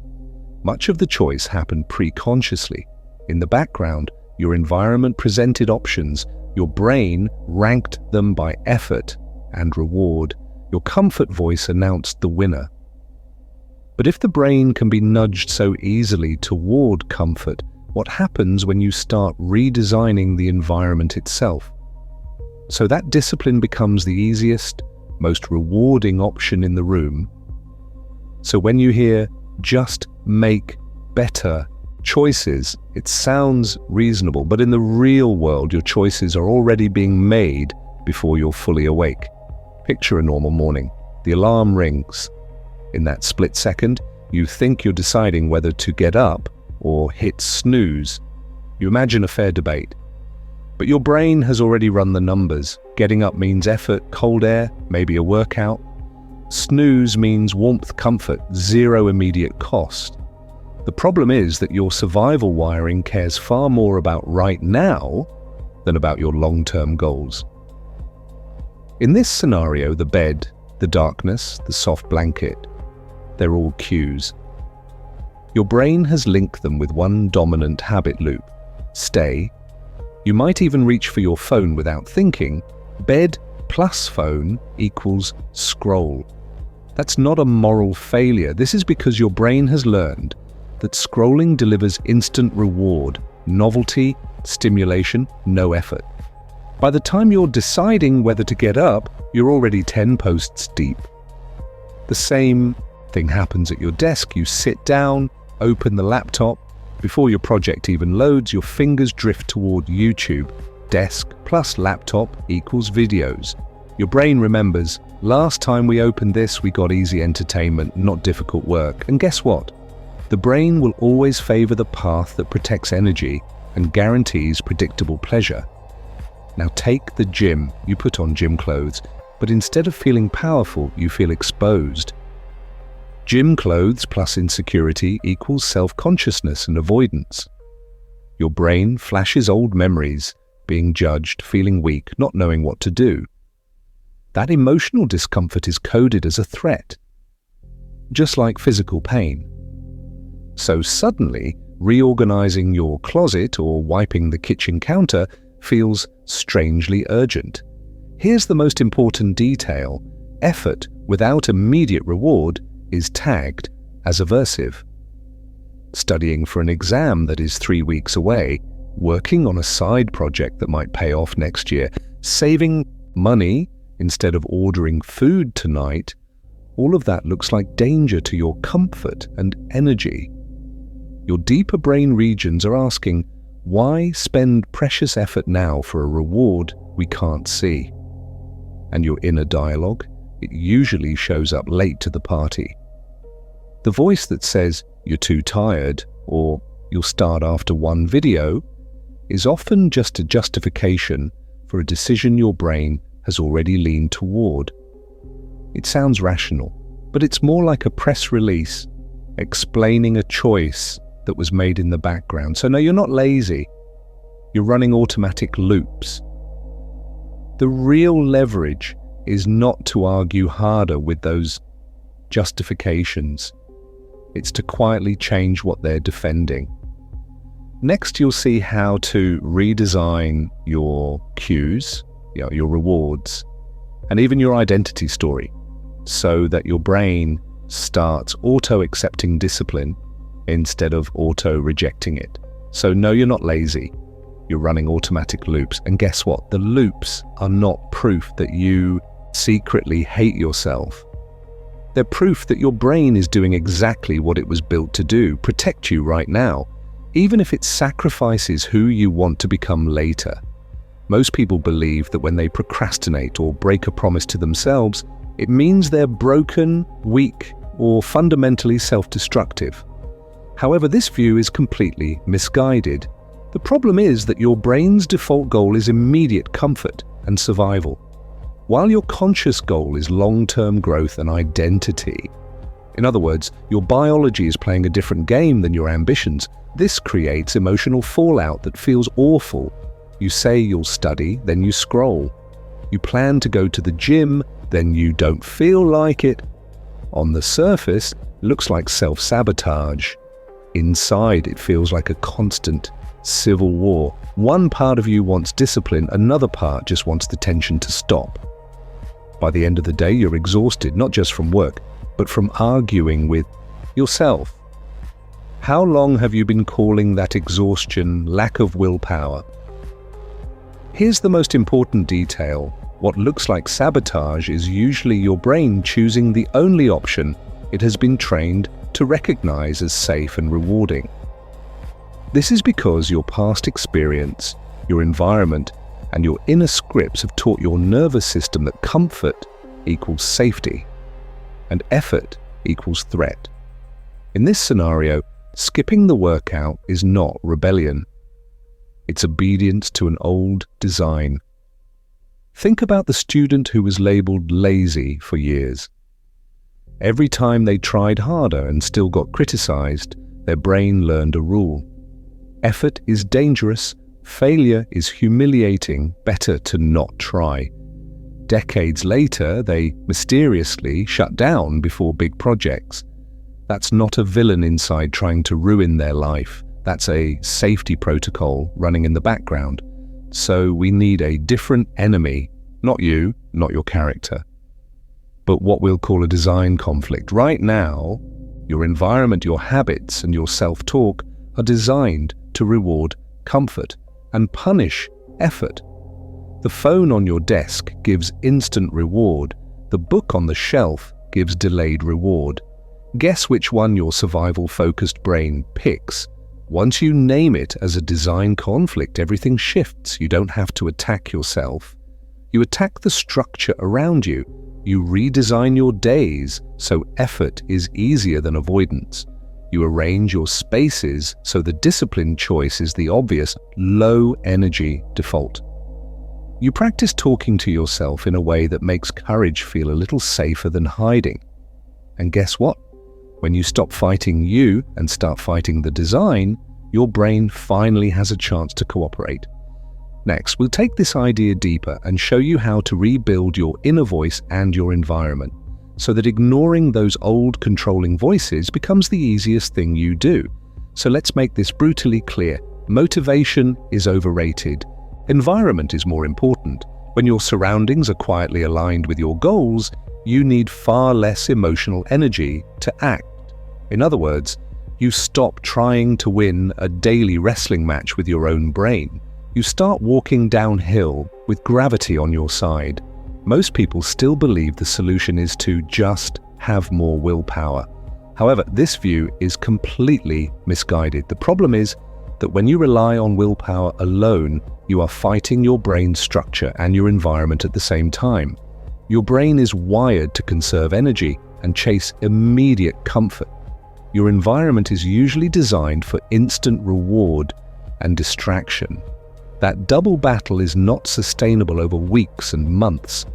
Much of the choice happened pre-consciously. In the background, your environment presented options. Your brain ranked them by effort and reward. Your comfort voice announced the winner. But if the brain can be nudged so easily toward comfort, what happens when you start redesigning the environment itself? So that discipline becomes the easiest, most rewarding option in the room. So when you hear, "just make better choices," it sounds reasonable, but in the real world, your choices are already being made before you're fully awake. Picture a normal morning. The alarm rings. In that split second, you think you're deciding whether to get up or hit snooze. You imagine a fair debate. But your brain has already run the numbers. Getting up means effort, cold air, maybe a workout. Snooze means warmth, comfort, zero immediate cost. The problem is that your survival wiring cares far more about right now than about your long-term goals. In this scenario, the bed, the darkness, the soft blanket, they're all cues. Your brain has linked them with one dominant habit loop. Stay. You might even reach for your phone without thinking. Bed plus phone equals scroll. That's not a moral failure. This is because your brain has learned that scrolling delivers instant reward, novelty, stimulation, no effort. By the time you're deciding whether to get up, you're already 10 posts deep. The same thing happens at your desk. You sit down, open the laptop. Before your project even loads, your fingers drift toward YouTube. Desk plus laptop equals videos. Your brain remembers, Last time we opened this, we got easy entertainment, not difficult work. And guess what? The brain will always favor the path that protects energy and guarantees predictable pleasure. Now take the gym. You put on gym clothes, but instead of feeling powerful, you feel exposed. Gym clothes plus insecurity equals self-consciousness and avoidance. Your brain flashes old memories, being judged, feeling weak, not knowing what to do. That emotional discomfort is coded as a threat, just like physical pain. So suddenly, reorganizing your closet or wiping the kitchen counter feels strangely urgent. Here's the most important detail. Effort without immediate reward is tagged as aversive. Studying for an exam that is 3 weeks away, working on a side project that might pay off next year, saving money instead of ordering food tonight, all of that looks like danger to your comfort and energy. Your deeper brain regions are asking, why spend precious effort now for a reward we can't see? And your inner dialogue, it usually shows up late to the party. The voice that says, you're too tired, or you'll start after one video, is often just a justification for a decision your brain has already leaned toward. It sounds rational, but it's more like a press release explaining a choice that was made in the background. So no, you're not lazy. You're running automatic loops. The real leverage is not to argue harder with those justifications. It's to quietly change what they're defending. Next, you'll see how to redesign your cues, your rewards, and even your identity story, so that your brain starts auto-accepting discipline instead of auto-rejecting it. So no, you're not lazy. You're running automatic loops. And guess what? The loops are not proof that you secretly hate yourself. They're proof that your brain is doing exactly what it was built to do, protect you right now, even if it sacrifices who you want to become later. Most people believe that when they procrastinate or break a promise to themselves, it means they're broken, weak, or fundamentally self-destructive. However, this view is completely misguided. The problem is that your brain's default goal is immediate comfort and survival, while your conscious goal is long-term growth and identity. In other words, your biology is playing a different game than your ambitions. This creates emotional fallout that feels awful. You say you'll study, then you scroll. You plan to go to the gym, then you don't feel like it. On the surface, it looks like self-sabotage. Inside, it feels like a constant civil war. One part of you wants discipline, another part just wants the tension to stop. By the end of the day, you're exhausted, not just from work, but from arguing with yourself. How long have you been calling that exhaustion lack of willpower? Here's the most important detail. What looks like sabotage is usually your brain choosing the only option it has been trained to recognize as safe and rewarding. This is because your past experience, your environment, and your inner scripts have taught your nervous system that comfort equals safety and effort equals threat. In this scenario, skipping the workout is not rebellion. It's obedience to an old design. Think about the student who was labeled lazy for years. Every time they tried harder and still got criticized, their brain learned a rule. Effort is dangerous. Failure is humiliating, better to not try. Decades later, they mysteriously shut down before big projects. That's not a villain inside trying to ruin their life. That's a safety protocol running in the background. So we need a different enemy, not you, not your character, but what we'll call a design conflict. Right now, your environment, your habits, and your self-talk are designed to reward comfort and punish effort. The phone on your desk gives instant reward. The book on the shelf gives delayed reward. Guess which one your survival-focused brain picks. Once you name it as a design conflict, everything shifts. You don't have to attack yourself. You attack the structure around you. You redesign your days so effort is easier than avoidance. You arrange your spaces so the disciplined choice is the obvious, low-energy default. You practice talking to yourself in a way that makes courage feel a little safer than hiding. And guess what? When you stop fighting you and start fighting the design, your brain finally has a chance to cooperate. Next, we'll take this idea deeper and show you how to rebuild your inner voice and your environment, so that ignoring those old controlling voices becomes the easiest thing you do. So let's make this brutally clear. Motivation is overrated. Environment is more important. When your surroundings are quietly aligned with your goals, you need far less emotional energy to act. In other words, you stop trying to win a daily wrestling match with your own brain. You start walking downhill with gravity on your side. Most people still believe the solution is to just have more willpower. However, this view is completely misguided. The problem is that when you rely on willpower alone, you are fighting your brain structure and your environment at the same time. Your brain is wired to conserve energy and chase immediate comfort. Your environment is usually designed for instant reward and distraction. That double battle is not sustainable over weeks and months.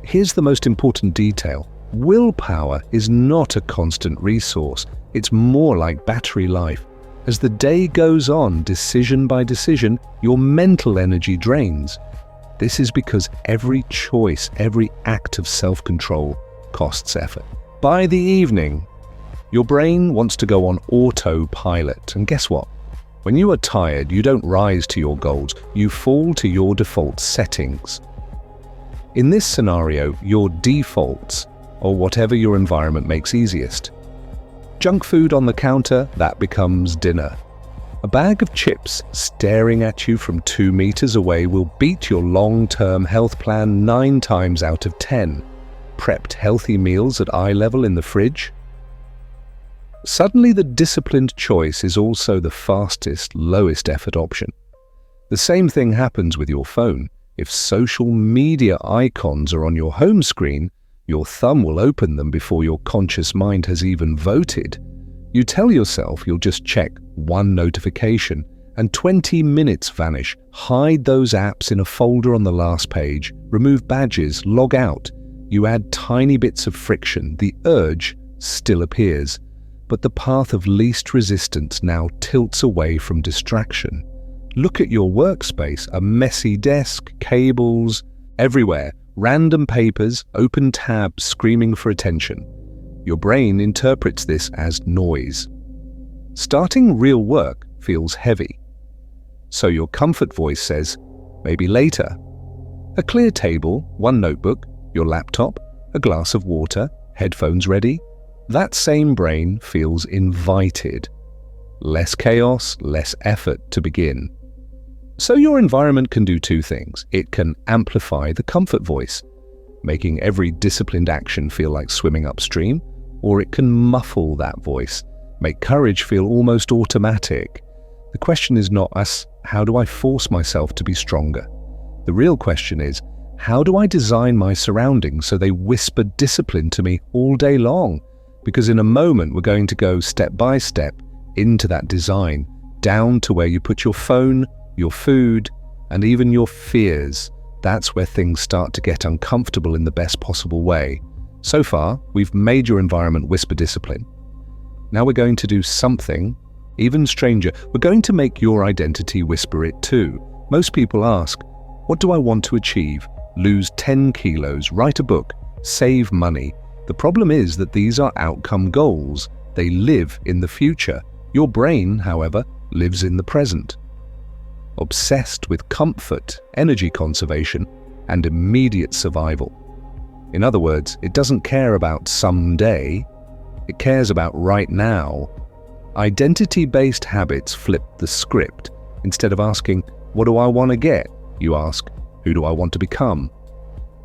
Here's the most important detail. Willpower is not a constant resource. It's more like battery life. As the day goes on, decision by decision, your mental energy drains. This is because every choice, every act of self-control costs effort. By the evening, your brain wants to go on autopilot. And guess what? When you are tired, you don't rise to your goals, you fall to your default settings. In this scenario, your defaults, or whatever your environment makes easiest. Junk food on the counter, that becomes dinner. A bag of chips staring at you from 2 meters away will beat your long-term health plan 9 times out of 10. Prepped healthy meals at eye level in the fridge? Suddenly the disciplined choice is also the fastest, lowest effort option. The same thing happens with your phone. If social media icons are on your home screen, your thumb will open them before your conscious mind has even voted. You tell yourself you'll just check 1 notification and 20 minutes vanish. Hide those apps in a folder on the last page, remove badges, log out. You add tiny bits of friction. The urge still appears. But the path of least resistance now tilts away from distraction. Look at your workspace, a messy desk, cables, everywhere, random papers, open tabs screaming for attention. Your brain interprets this as noise. Starting real work feels heavy. So your comfort voice says, maybe later. A clear table, 1 notebook, your laptop, a glass of water, headphones ready. That same brain feels invited. Less chaos, less effort to begin. So your environment can do 2 things. It can amplify the comfort voice, making every disciplined action feel like swimming upstream, or it can muffle that voice, make courage feel almost automatic. The question is not how do I force myself to be stronger? The real question is, how do I design my surroundings so they whisper discipline to me all day long? Because in a moment, we're going to go step by step into that design, down to where you put your phone, your food, and even your fears. That's where things start to get uncomfortable in the best possible way. So far, we've made your environment whisper discipline. Now we're going to do something even stranger. We're going to make your identity whisper it too. Most people ask, what do I want to achieve? Lose 10 kilos, write a book, save money. The problem is that these are outcome goals. They live in the future. Your brain, however, lives in the present. Obsessed with comfort, energy conservation, and immediate survival. In other words, it doesn't care about someday. It cares about right now. Identity-based habits flip the script. Instead of asking, what do I want to get? You ask, who do I want to become?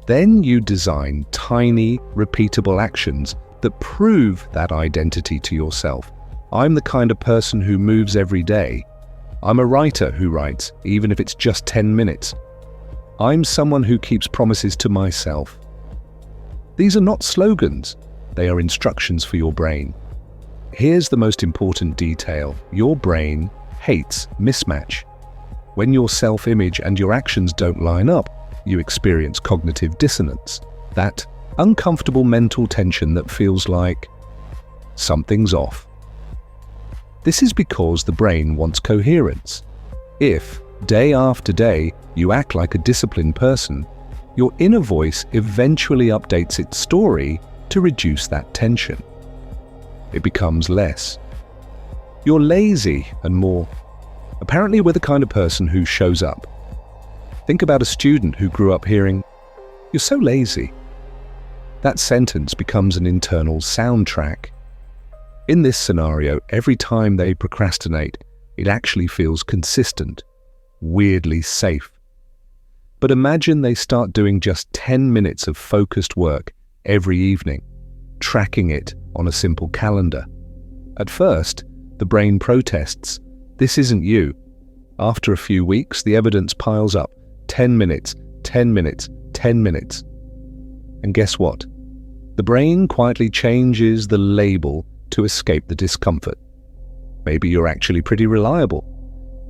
Then you design tiny, repeatable actions that prove that identity to yourself. I'm the kind of person who moves every day. I'm a writer who writes, even if it's just 10 minutes. I'm someone who keeps promises to myself. These are not slogans, they are instructions for your brain. Here's the most important detail. Your brain hates mismatch. When your self-image and your actions don't line up, you experience cognitive dissonance. That uncomfortable mental tension that feels like something's off. This is because the brain wants coherence. If, day after day, you act like a disciplined person, your inner voice eventually updates its story to reduce that tension. It becomes less. You're lazy and more. Apparently, we're the kind of person who shows up. Think about a student who grew up hearing, "You're so lazy." That sentence becomes an internal soundtrack. In this scenario, every time they procrastinate, it actually feels consistent, weirdly safe. But imagine they start doing just 10 minutes of focused work every evening, tracking it on a simple calendar. At first, the brain protests, "This isn't you." After a few weeks, the evidence piles up. 10 minutes, 10 minutes, 10 minutes. And guess what? The brain quietly changes the label to escape the discomfort. Maybe you're actually pretty reliable.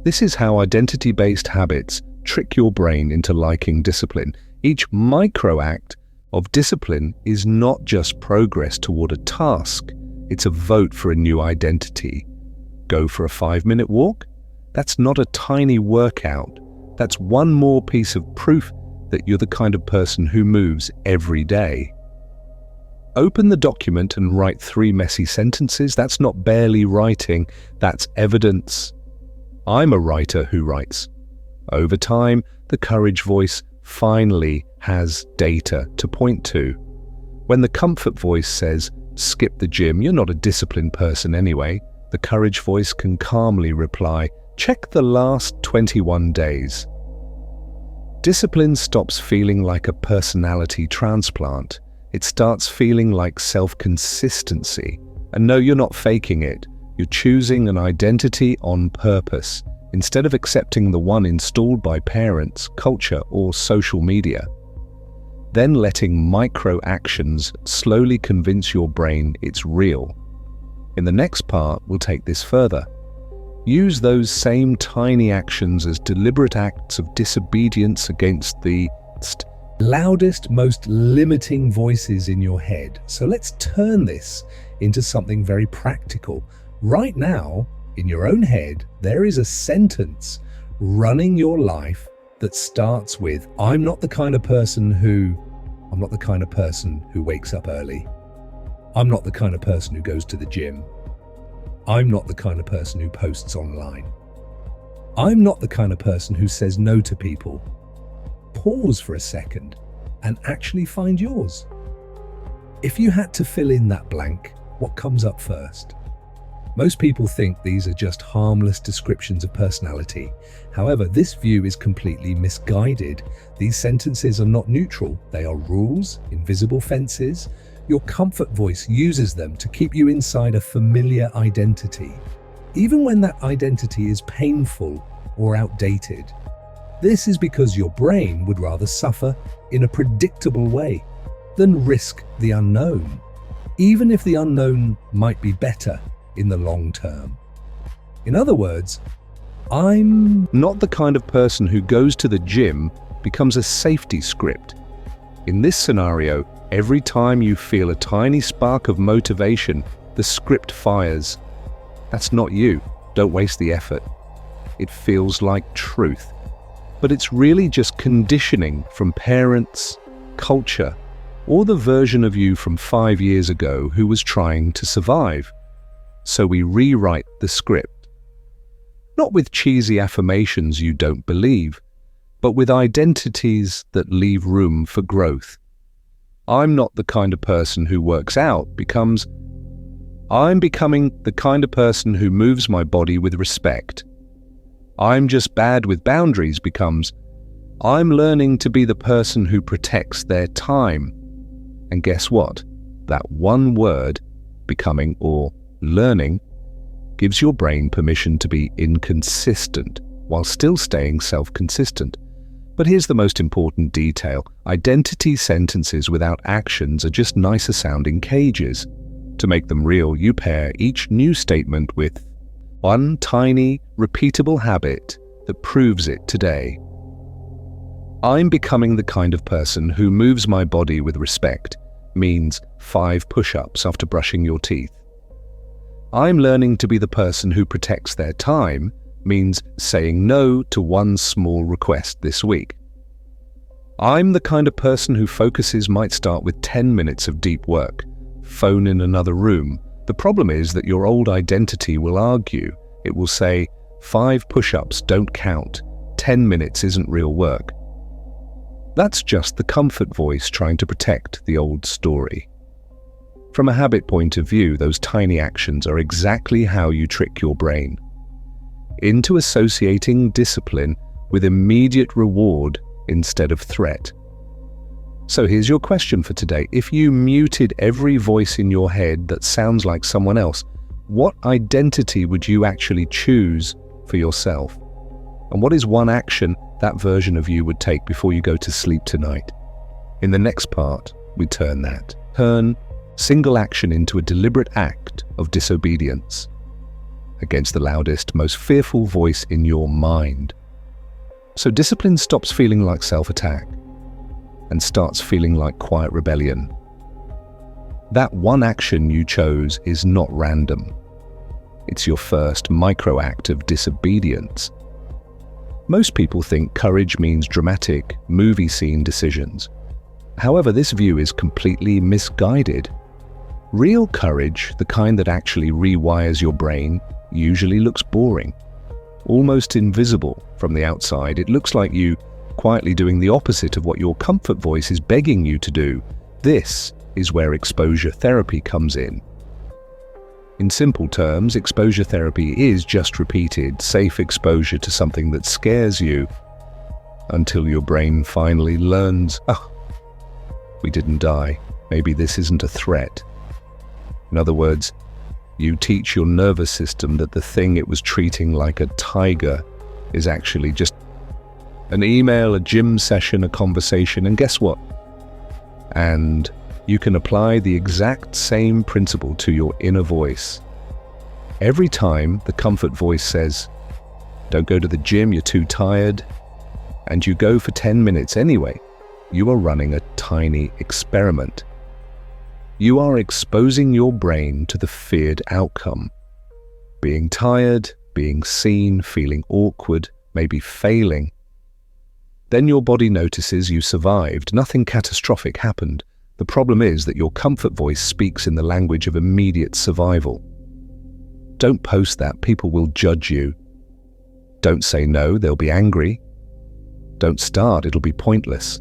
This is how identity-based habits trick your brain into liking discipline. Each micro-act of discipline is not just progress toward a task, it's a vote for a new identity. Go for a 5-minute walk? That's not a tiny workout. That's one more piece of proof that you're the kind of person who moves every day. Open the document and write 3 messy sentences. That's not barely writing, that's evidence. I'm a writer who writes. Over time, the courage voice finally has data to point to. When the comfort voice says, "Skip the gym, you're not a disciplined person anyway," the courage voice can calmly reply, "Check the last 21 days. Discipline stops feeling like a personality transplant. It starts feeling like self-consistency. And no, you're not faking it. You're choosing an identity on purpose, instead of accepting the one installed by parents, culture, or social media. Then letting micro-actions slowly convince your brain it's real. In the next part, we'll take this further. Use those same tiny actions as deliberate acts of disobedience against the loudest, most limiting voices in your head. So let's turn this into something very practical. Right now, in your own head, there is a sentence running your life that starts with, I'm not the kind of person who wakes up early. I'm not the kind of person who goes to the gym. I'm not the kind of person who posts online. I'm not the kind of person who says no to people. Pause for a second and actually find yours. If you had to fill in that blank, what comes up first? Most people think these are just harmless descriptions of personality. However, this view is completely misguided. These sentences are not neutral. They are rules, invisible fences. Your comfort voice uses them to keep you inside a familiar identity, even when that identity is painful or outdated. This is because your brain would rather suffer in a predictable way than risk the unknown, even if the unknown might be better in the long term. In other words, I'm not the kind of person who goes to the gym becomes a safety script. In this scenario, every time you feel a tiny spark of motivation, the script fires. That's not you. Don't waste the effort. It feels like truth. But it's really just conditioning from parents, culture, or the version of you from 5 years ago who was trying to survive. So we rewrite the script. Not with cheesy affirmations you don't believe, but with identities that leave room for growth. I'm not the kind of person who works out becomes, I'm becoming the kind of person who moves my body with respect. I'm just bad with boundaries becomes, I'm learning to be the person who protects their time. And guess what? That one word, becoming or learning, gives your brain permission to be inconsistent while still staying self-consistent. But here's the most important detail. Identity sentences without actions are just nicer sounding cages. To make them real, you pair each new statement with one tiny, repeatable habit that proves it today. I'm becoming the kind of person who moves my body with respect means 5 push-ups after brushing your teeth. I'm learning to be the person who protects their time means saying no to 1 small request this week. I'm the kind of person who focuses might start with 10 minutes of deep work. Phone in another room. The problem is that your old identity will argue. It will say, 5 push-ups don't count. 10 minutes isn't real work. That's just the comfort voice trying to protect the old story. From a habit point of view, those tiny actions are exactly how you trick your brain into associating discipline with immediate reward instead of threat. So here's your question for today. If you muted every voice in your head that sounds like someone else, what identity would you actually choose for yourself? And what is one action that version of you would take before you go to sleep tonight? In the next part, we turn single action into a deliberate act of disobedience against the loudest, most fearful voice in your mind. So discipline stops feeling like self-attack and starts feeling like quiet rebellion. That one action you chose is not random. It's your first micro-act of disobedience. Most people think courage means dramatic, movie scene decisions. However, this view is completely misguided. Real courage, the kind that actually rewires your brain, usually looks boring, almost invisible from the outside. It looks like you quietly doing the opposite of what your comfort voice is begging you to do. This is where exposure therapy comes in. In simple terms, exposure therapy is just repeated, safe exposure to something that scares you until your brain finally learns, oh, we didn't die. Maybe this isn't a threat. In other words, you teach your nervous system that the thing it was treating like a tiger is actually just an email, a gym session, a conversation, and guess what? And you can apply the exact same principle to your inner voice. Every time the comfort voice says, don't go to the gym, you're too tired, and you go for 10 minutes anyway, you are running a tiny experiment. You are exposing your brain to the feared outcome. Being tired, being seen, feeling awkward, maybe failing. Then your body notices you survived. Nothing catastrophic happened. The problem is that your comfort voice speaks in the language of immediate survival. Don't post that, people will judge you. Don't say no, they'll be angry. Don't start, it'll be pointless.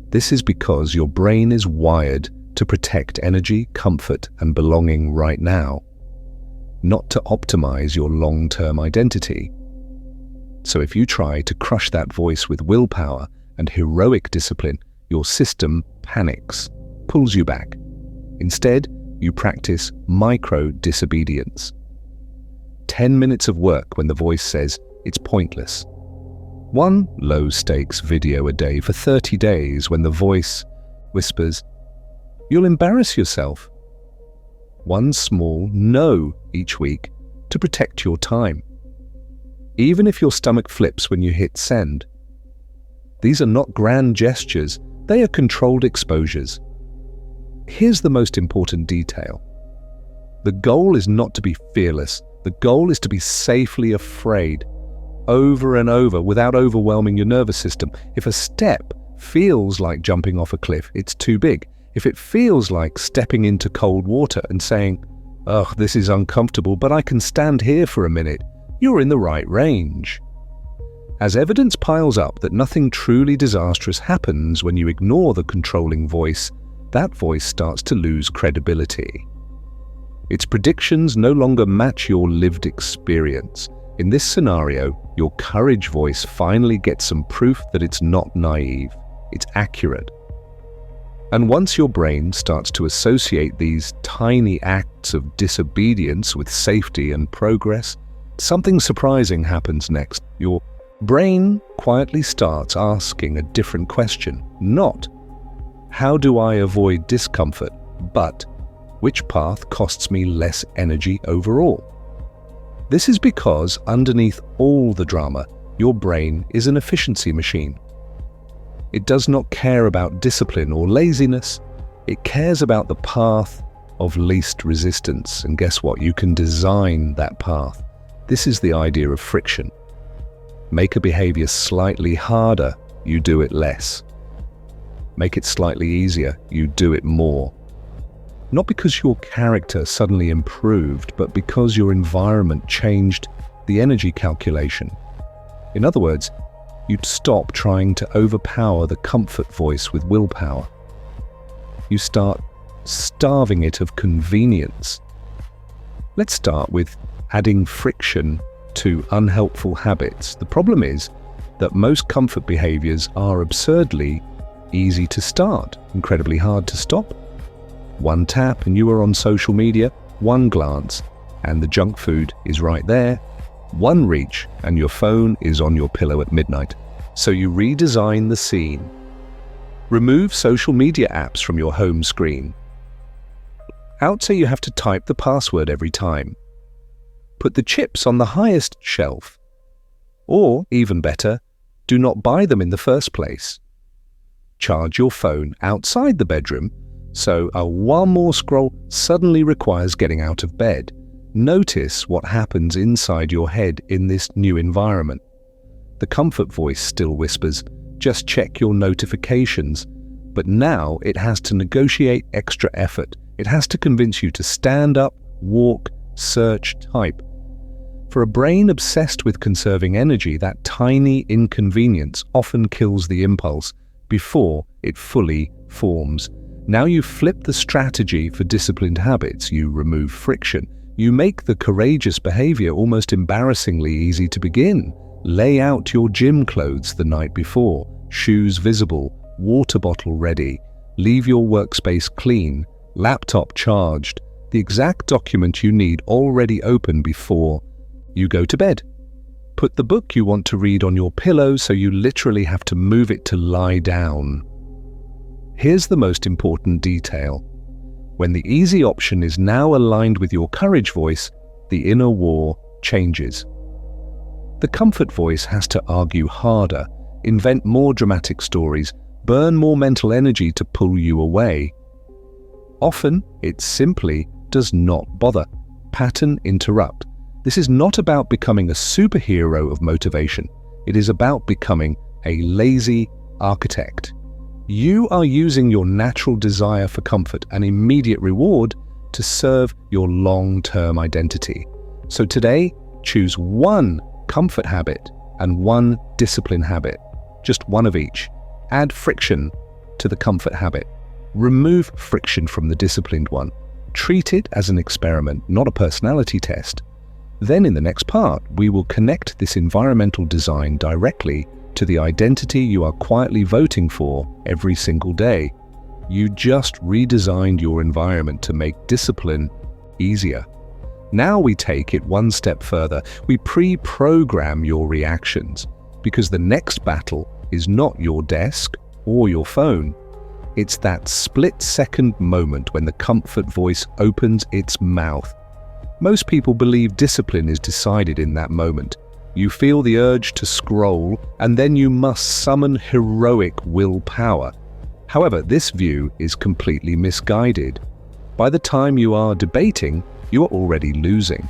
This is because your brain is wired to protect energy, comfort, and belonging right now, not to optimize your long-term identity. So if you try to crush that voice with willpower and heroic discipline, your system panics, pulls you back. Instead, you practice micro-disobedience. 10 minutes of work when the voice says it's pointless. 1 low-stakes video a day for 30 days when the voice whispers, you'll embarrass yourself. 1 small no each week to protect your time. Even if your stomach flips when you hit send. These are not grand gestures, they are controlled exposures. Here's the most important detail. The goal is not to be fearless. The goal is to be safely afraid, over and over, without overwhelming your nervous system. If a step feels like jumping off a cliff, it's too big. If it feels like stepping into cold water and saying, ugh, this is uncomfortable, but I can stand here for a minute, you're in the right range. As evidence piles up that nothing truly disastrous happens when you ignore the controlling voice, that voice starts to lose credibility. Its predictions no longer match your lived experience. In this scenario, your courage voice finally gets some proof that it's not naive, it's accurate. And once your brain starts to associate these tiny acts of disobedience with safety and progress, something surprising happens next. Your Brain quietly starts asking a different question, not how do I avoid discomfort, but which path costs me less energy overall? This is because underneath all the drama, your brain is an efficiency machine. It does not care about discipline or laziness. It cares about the path of least resistance. And guess what? You can design that path. This is the idea of friction. Make a behavior slightly harder, you do it less. Make it slightly easier, you do it more. Not because your character suddenly improved, but because your environment changed the energy calculation. In other words, you'd stop trying to overpower the comfort voice with willpower. You start starving it of convenience. Let's start with adding friction to unhelpful habits. The problem is that most comfort behaviors are absurdly easy to start, incredibly hard to stop. One tap and you are on social media, one glance and the junk food is right there, one reach and your phone is on your pillow at midnight. So you redesign the scene. Remove social media apps from your home screen. Out so you have to type the password every time. Put the chips on the highest shelf. Or, even better, do not buy them in the first place. Charge your phone outside the bedroom, so a one more scroll suddenly requires getting out of bed. Notice what happens inside your head in this new environment. The comfort voice still whispers, just check your notifications, but now it has to negotiate extra effort. It has to convince you to stand up, walk, search, type. For a brain obsessed with conserving energy, that tiny inconvenience often kills the impulse before it fully forms. Now you flip the strategy for disciplined habits. You remove friction. You make the courageous behavior almost embarrassingly easy to begin. Lay out your gym clothes the night before, shoes visible, water bottle ready. Leave your workspace clean, laptop charged, the exact document you need already open before you go to bed. Put the book you want to read on your pillow so you literally have to move it to lie down. Here's the most important detail. When the easy option is now aligned with your courage voice, the inner war changes. The comfort voice has to argue harder, invent more dramatic stories, burn more mental energy to pull you away. Often, it simply does not bother. Pattern interrupt. This is not about becoming a superhero of motivation. It is about becoming a lazy architect. You are using your natural desire for comfort and immediate reward to serve your long-term identity. So today, choose one comfort habit and one discipline habit. Just one of each. Add friction to the comfort habit. Remove friction from the disciplined one. Treat it as an experiment, not a personality test. Then in the next part, we will connect this environmental design directly to the identity you are quietly voting for every single day. You just redesigned your environment to make discipline easier. Now we take it one step further. We pre-program your reactions, because the next battle is not your desk or your phone. It's that split-second moment when the comfort voice opens its mouth. Most people believe discipline is decided in that moment. You feel the urge to scroll, and then you must summon heroic willpower. However, this view is completely misguided. By the time you are debating, you are already losing.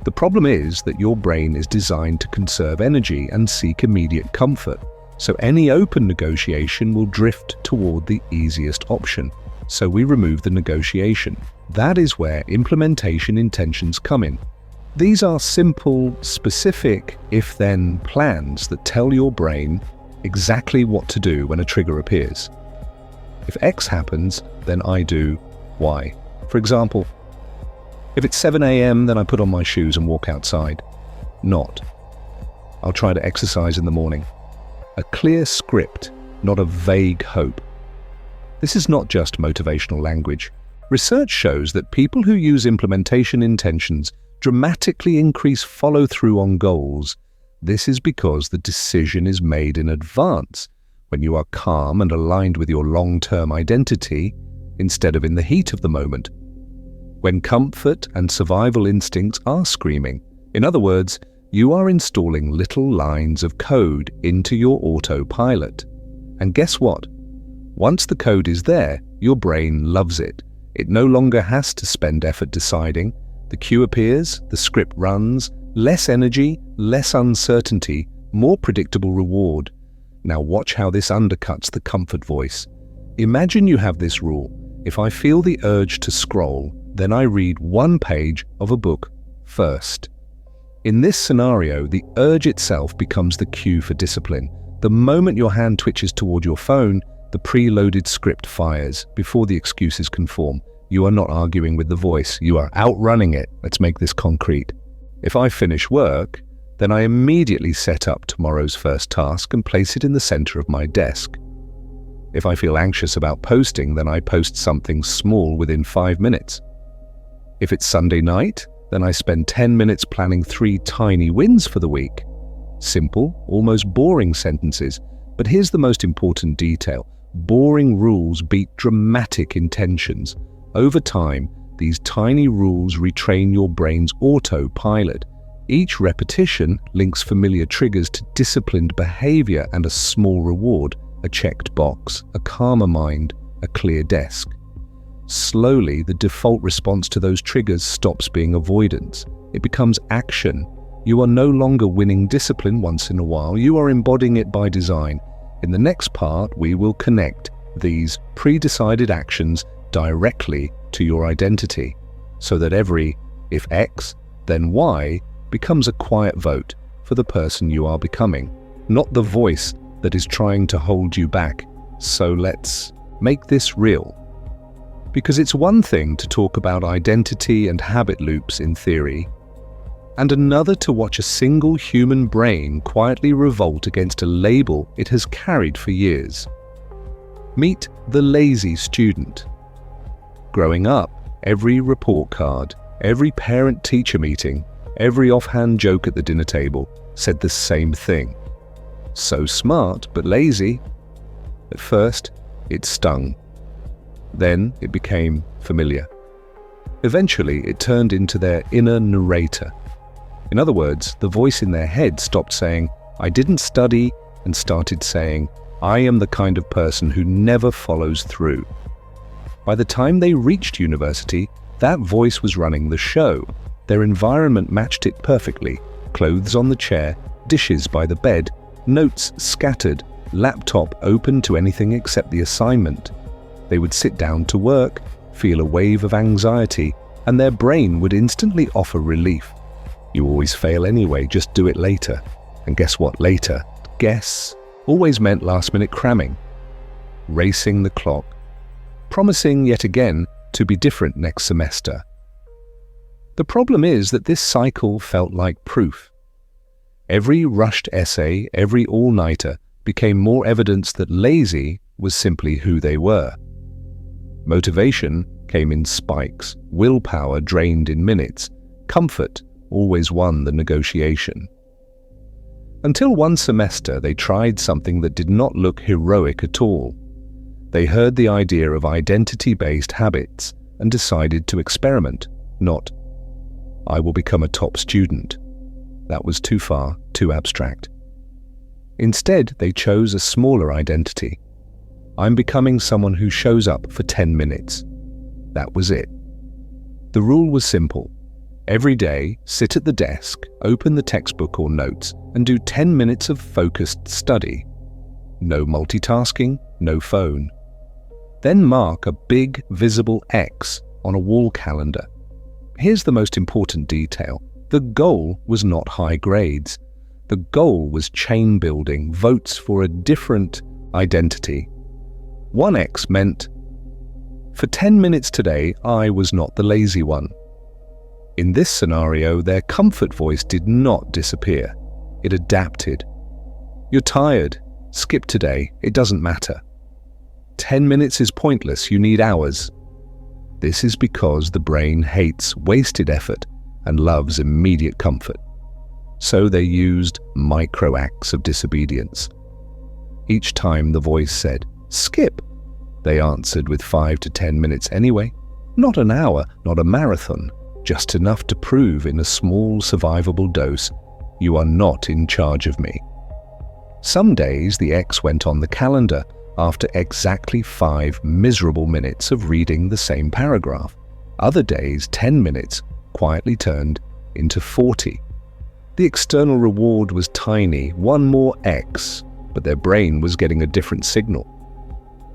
The problem is that your brain is designed to conserve energy and seek immediate comfort, so any open negotiation will drift toward the easiest option. So we remove the negotiation. That is where implementation intentions come in. These are simple, specific if-then plans that tell your brain exactly what to do when a trigger appears. If X happens, then I do Y. For example, if it's 7 a.m., then I put on my shoes and walk outside. Not, I'll try to exercise in the morning. A clear script, not a vague hope. This is not just motivational language. Research shows that people who use implementation intentions dramatically increase follow-through on goals. This is because the decision is made in advance, when you are calm and aligned with your long-term identity, instead of in the heat of the moment. When comfort and survival instincts are screaming. In other words, you are installing little lines of code into your autopilot. And guess what? Once the code is there, your brain loves it. It no longer has to spend effort deciding. The cue appears, the script runs, less energy, less uncertainty, more predictable reward. Now watch how this undercuts the comfort voice. Imagine you have this rule. If I feel the urge to scroll, then I read one page of a book first. In this scenario, the urge itself becomes the cue for discipline. The moment your hand twitches toward your phone, the preloaded script fires before the excuses can form. You are not arguing with the voice, you are outrunning it. Let's make this concrete. If I finish work, then I immediately set up tomorrow's first task and place it in the center of my desk. If I feel anxious about posting, then I post something small within 5 minutes. If it's Sunday night, then I spend 10 minutes planning 3 tiny wins for the week. Simple, almost boring sentences, but here's the most important detail. Boring rules beat dramatic intentions. Over time, these tiny rules retrain your brain's autopilot. Each repetition links familiar triggers to disciplined behavior and a small reward, a checked box, a calmer mind, a clear desk. Slowly, the default response to those triggers stops being avoidance. It becomes action. You are no longer winning discipline once in a while, you are embodying it by design. In the next part, we will connect these pre-decided actions directly to your identity, so that every if X, then Y becomes a quiet vote for the person you are becoming, not the voice that is trying to hold you back. So let's make this real. Because it's one thing to talk about identity and habit loops in theory, and another to watch a single human brain quietly revolt against a label it has carried for years. Meet the lazy student. Growing up, every report card, every parent-teacher meeting, every offhand joke at the dinner table said the same thing. So smart, but lazy. At first, it stung. Then it became familiar. Eventually, it turned into their inner narrator. In other words, the voice in their head stopped saying, "I didn't study," and started saying, "I am the kind of person who never follows through." By the time they reached university, that voice was running the show. Their environment matched it perfectly. Clothes on the chair, dishes by the bed, notes scattered, laptop open to anything except the assignment. They would sit down to work, feel a wave of anxiety, and their brain would instantly offer relief. You always fail anyway, just do it later. And guess what? Later, guess, always meant last-minute cramming. Racing the clock. Promising yet again to be different next semester. The problem is that this cycle felt like proof. Every rushed essay, every all-nighter became more evidence that lazy was simply who they were. Motivation came in spikes, willpower drained in minutes, comfort always won the negotiation. Until one semester they tried something that did not look heroic at all. They heard the idea of identity-based habits and decided to experiment, not, "I will become a top student." That was too far, too abstract. Instead, they chose a smaller identity. "I'm becoming someone who shows up for 10 minutes. That was it. The rule was simple. Every day, sit at the desk, open the textbook or notes, and do 10 minutes of focused study. No multitasking, no phone. Then mark a big, visible X on a wall calendar. Here's the most important detail. The goal was not high grades. The goal was chain building, votes for a different identity. One X meant, for 10 minutes today, I was not the lazy one. In this scenario, their comfort voice did not disappear. It adapted. You're tired. Skip today. It doesn't matter. 10 minutes is pointless. You need hours. This is because the brain hates wasted effort and loves immediate comfort. So they used micro acts of disobedience. Each time the voice said, "Skip," they answered with 5 to 10 minutes anyway. Not an hour, not a marathon, just enough to prove in a small survivable dose, you are not in charge of me. Some days the X went on the calendar after exactly 5 miserable minutes of reading the same paragraph. Other days, 10 minutes quietly turned into 40. The external reward was tiny, one more X, but their brain was getting a different signal.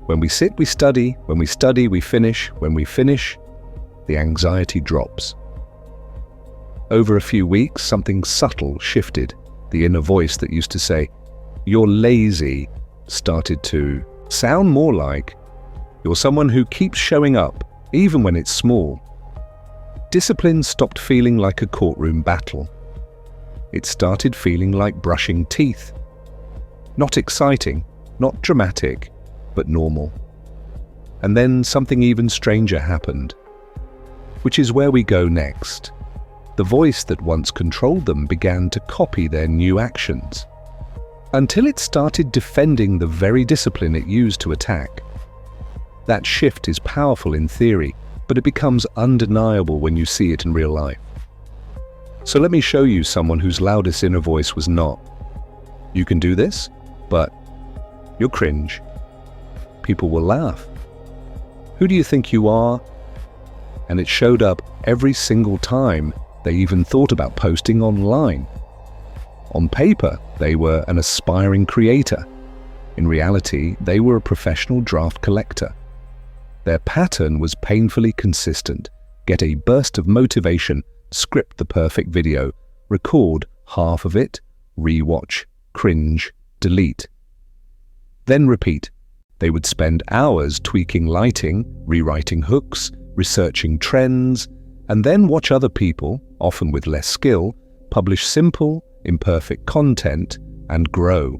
When we sit, we study. When we study, we finish. When we finish, the anxiety drops. Over a few weeks, something subtle shifted. The inner voice that used to say, "You're lazy," started to sound more like, "You're someone who keeps showing up, even when it's small." Discipline stopped feeling like a courtroom battle. It started feeling like brushing teeth. Not exciting, not dramatic, but normal. And then something even stranger happened, which is where we go next. The voice that once controlled them began to copy their new actions, until it started defending the very discipline it used to attack. That shift is powerful in theory, but it becomes undeniable when you see it in real life. So let me show you someone whose loudest inner voice was not, "You can do this, but you're cringe. People will laugh. Who do you think you are?" And it showed up every single time they even thought about posting online. On paper, they were an aspiring creator. In reality, they were a professional draft collector. Their pattern was painfully consistent. Get a burst of motivation, script the perfect video, record half of it, rewatch, cringe, delete. Then repeat. They would spend hours tweaking lighting, rewriting hooks, researching trends, and then watch other people, often with less skill, publish simple, imperfect content and grow.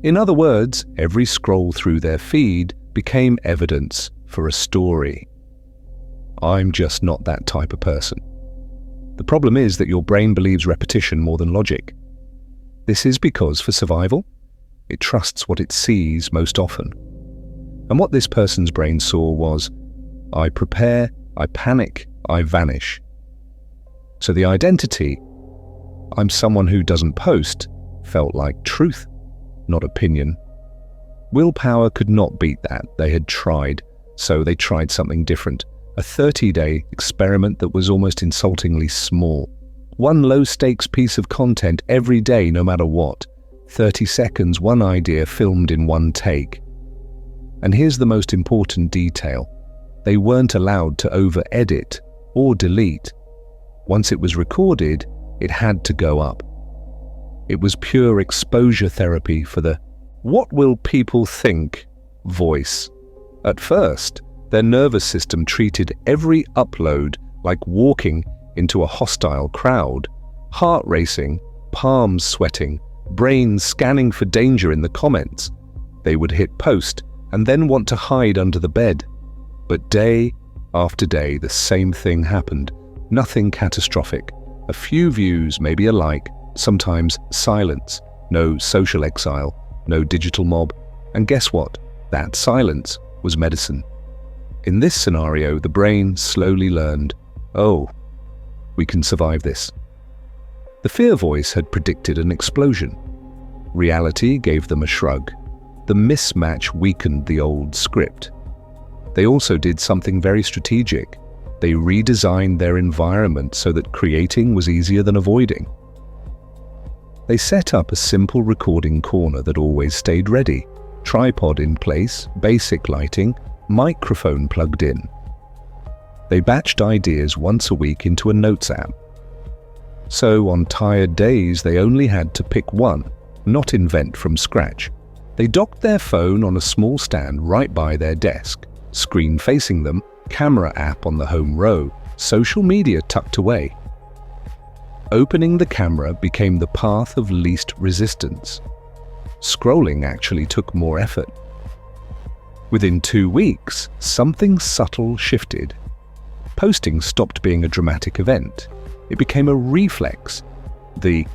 In other words, every scroll through their feed became evidence for a story. I'm just not that type of person. The problem is that your brain believes repetition more than logic. This is because for survival, it trusts what it sees most often. And what this person's brain saw was, I prepare, I panic, I vanish. So the identity, I'm someone who doesn't post, felt like truth, not opinion. Willpower could not beat that. They had tried, so they tried something different. A 30-day experiment that was almost insultingly small. One low-stakes piece of content every day, no matter what. 30 seconds, one idea filmed in one take. And here's the most important detail. They weren't allowed to over-edit or delete. Once it was recorded, it had to go up. It was pure exposure therapy for the "what will people think" voice. At first, their nervous system treated every upload like walking into a hostile crowd. Heart racing, palms sweating, brains scanning for danger in the comments. They would hit post and then want to hide under the bed. But day after day, the same thing happened. Nothing catastrophic. A few views, maybe a like, sometimes silence. No social exile, no digital mob. And guess what? That silence was medicine. In this scenario, the brain slowly learned, oh, we can survive this. The fear voice had predicted an explosion. Reality gave them a shrug. The mismatch weakened the old script. They also did something very strategic. They redesigned their environment so that creating was easier than avoiding. They set up a simple recording corner that always stayed ready. Tripod in place, basic lighting, microphone plugged in. They batched ideas once a week into a notes app. So on tired days, they only had to pick one, not invent from scratch. They docked their phone on a small stand right by their desk, screen facing them, camera app on the home row, social media tucked away. Opening the camera became the path of least resistance. Scrolling actually took more effort. Within 2 weeks, something subtle shifted. Posting stopped being a dramatic event. It became a reflex. The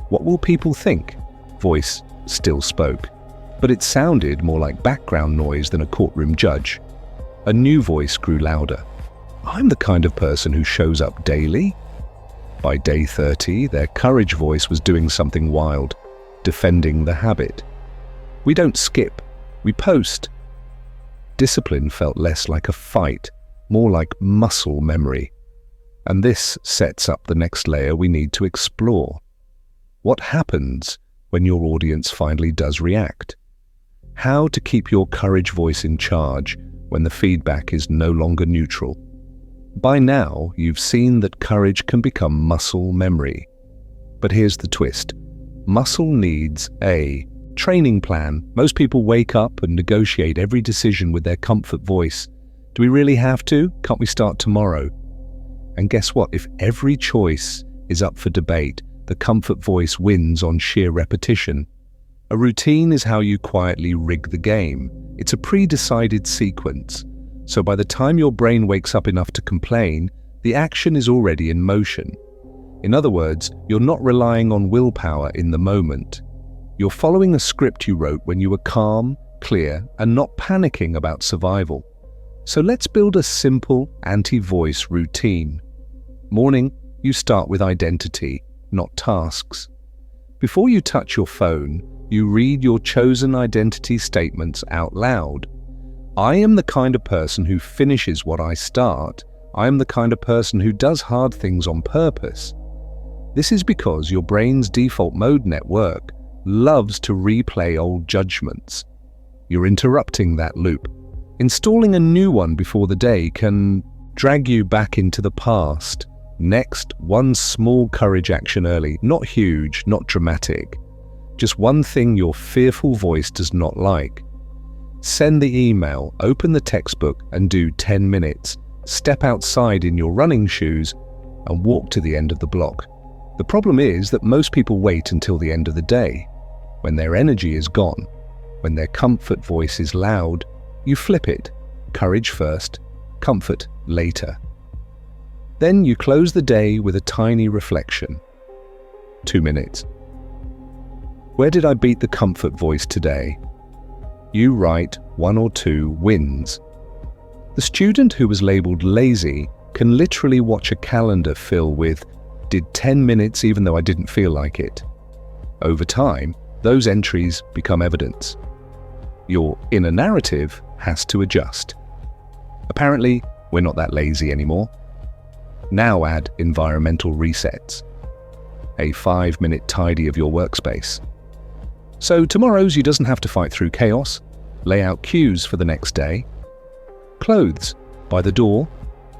"what will people think?" voice still spoke, but it sounded more like background noise than a courtroom judge. A new voice grew louder. "I'm the kind of person who shows up daily." By day 30, their courage voice was doing something wild, defending the habit. "We don't skip, we post." Discipline felt less like a fight, more like muscle memory. And this sets up the next layer we need to explore. What happens when your audience finally does react? How to keep your courage voice in charge when the feedback is no longer neutral? By now, you've seen that courage can become muscle memory. But here's the twist. Muscle needs a training plan. Most people wake up and negotiate every decision with their comfort voice. Do we really have to? Can't we start tomorrow? And guess what? If every choice is up for debate, the comfort voice wins on sheer repetition. A routine is how you quietly rig the game. It's a pre-decided sequence. So by the time your brain wakes up enough to complain, the action is already in motion. In other words, you're not relying on willpower in the moment. You're following a script you wrote when you were calm, clear, and not panicking about survival. So let's build a simple anti-voice routine. Morning, you start with identity, not tasks. Before you touch your phone, you read your chosen identity statements out loud. I am the kind of person who finishes what I start. I am the kind of person who does hard things on purpose. This is because your brain's default mode network loves to replay old judgments. You're interrupting that loop. Installing a new one before the day can drag you back into the past. Next, one small courage action early, not huge, not dramatic. Just one thing your fearful voice does not like. Send the email, open the textbook, and do 10 minutes. Step outside in your running shoes and walk to the end of the block. The problem is that most people wait until the end of the day. When their energy is gone, when their comfort voice is loud, you flip it. Courage first, comfort later. Then you close the day with a tiny reflection. 2 minutes. Where did I beat the comfort voice today? You write 1 or 2 wins. The student who was labeled lazy can literally watch a calendar fill with "did 10 minutes even though I didn't feel like it." Over time, those entries become evidence. Your inner narrative has to adjust. Apparently, we're not that lazy anymore. Now add environmental resets. A 5-minute tidy of your workspace. So tomorrow's you doesn't have to fight through chaos. Lay out cues for the next day. Clothes by the door,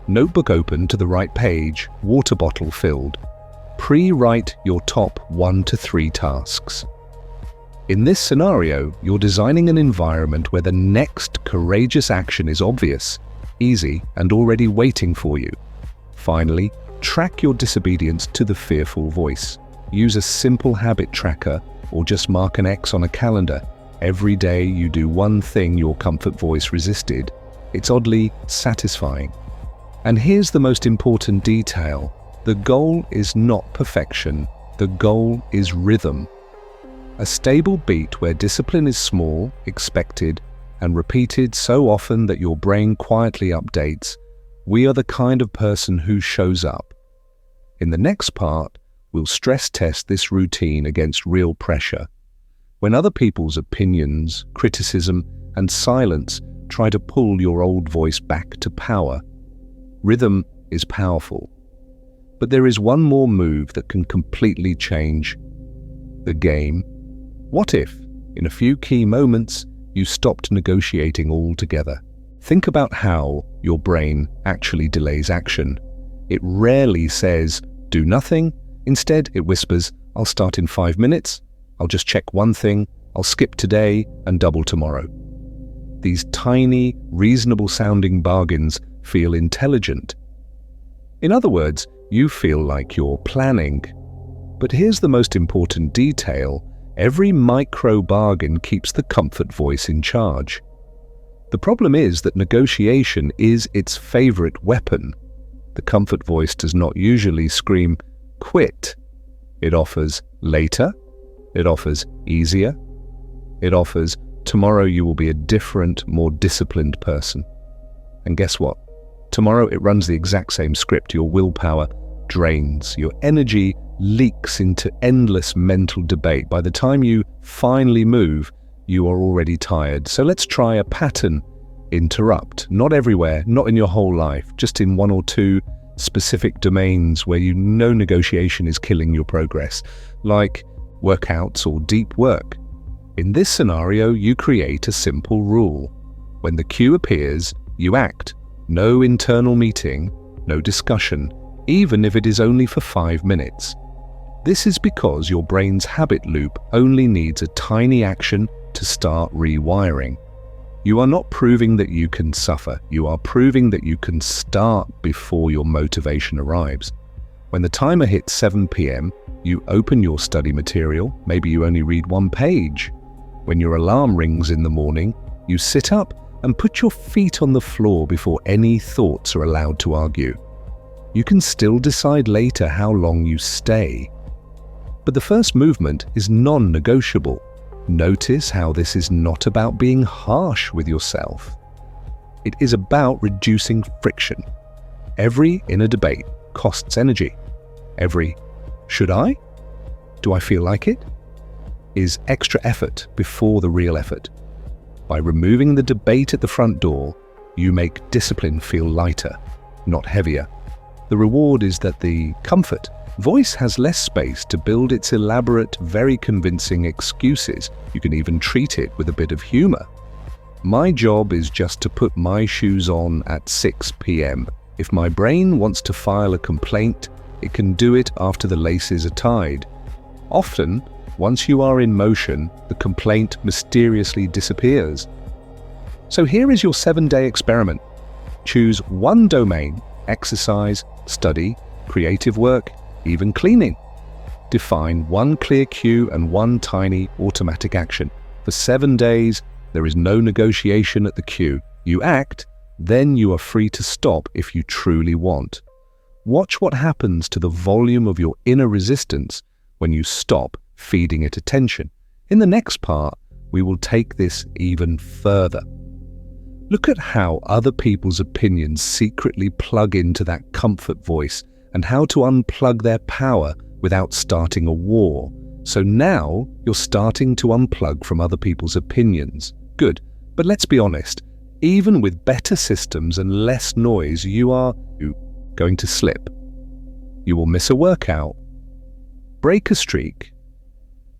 notebook open to the right page, water bottle filled. Pre-write your top 1 to 3 tasks. In this scenario, you're designing an environment where the next courageous action is obvious, easy, and already waiting for you. Finally, track your disobedience to the fearful voice. Use a simple habit tracker or just mark an X on a calendar. Every day you do one thing your comfort voice resisted. It's oddly satisfying. And here's the most important detail. The goal is not perfection. The goal is rhythm. A stable beat where discipline is small, expected, and repeated so often that your brain quietly updates. We are the kind of person who shows up. In the next part, we'll stress test this routine against real pressure. When other people's opinions, criticism, and silence try to pull your old voice back to power. Rhythm is powerful. But there is one more move that can completely change the game. What if, in a few key moments, you stopped negotiating altogether? Think about how your brain actually delays action. It rarely says, "do nothing." Instead, it whispers, "I'll start in 5 minutes. I'll just check one thing. I'll skip today and double tomorrow." These tiny, reasonable-sounding bargains feel intelligent. In other words, you feel like you're planning. But here's the most important detail. Every micro-bargain keeps the comfort voice in charge. The problem is that negotiation is its favorite weapon. The comfort voice does not usually scream, "quit." It offers later. It offers easier. It offers tomorrow you will be a different, more disciplined person. And guess what? Tomorrow it runs the exact same script. Your willpower drains. Your energy leaks into endless mental debate. By the time you finally move, you are already tired. So let's try a pattern interrupt. Not everywhere, not in your whole life, just in one or two specific domains where you know negotiation is killing your progress, like workouts or deep work. In this scenario, you create a simple rule. When the cue appears, you act. No internal meeting, no discussion, even if it is only for 5 minutes. This is because your brain's habit loop only needs a tiny action to start rewiring. You are not proving that you can suffer. You are proving that you can start before your motivation arrives. When the timer hits 7 p.m., you open your study material. Maybe you only read 1 page. When your alarm rings in the morning, you sit up and put your feet on the floor before any thoughts are allowed to argue. You can still decide later how long you stay. But the first movement is non-negotiable. Notice how this is not about being harsh with yourself. It is about reducing friction. Every inner debate costs energy. Every "should I? Do I feel like it?" is extra effort before the real effort. By removing the debate at the front door, you make discipline feel lighter, not heavier. The reward is that the comfort voice has less space to build its elaborate, very convincing excuses. You can even treat it with a bit of humor. My job is just to put my shoes on at 6 p.m. If my brain wants to file a complaint, it can do it after the laces are tied. Often, once you are in motion, the complaint mysteriously disappears. So here is your 7-day experiment. Choose one domain: exercise, study, creative work, even cleaning. Define one clear cue and one tiny automatic action. For 7 days, there is no negotiation at the cue. You act, then you are free to stop if you truly want. Watch what happens to the volume of your inner resistance when you stop feeding it attention. In the next part, we will take this even further. Look at how other people's opinions secretly plug into that comfort voice and how to unplug their power without starting a war. So now you're starting to unplug from other people's opinions. Good, but let's be honest, even with better systems and less noise, you are going to slip. You will miss a workout, break a streak,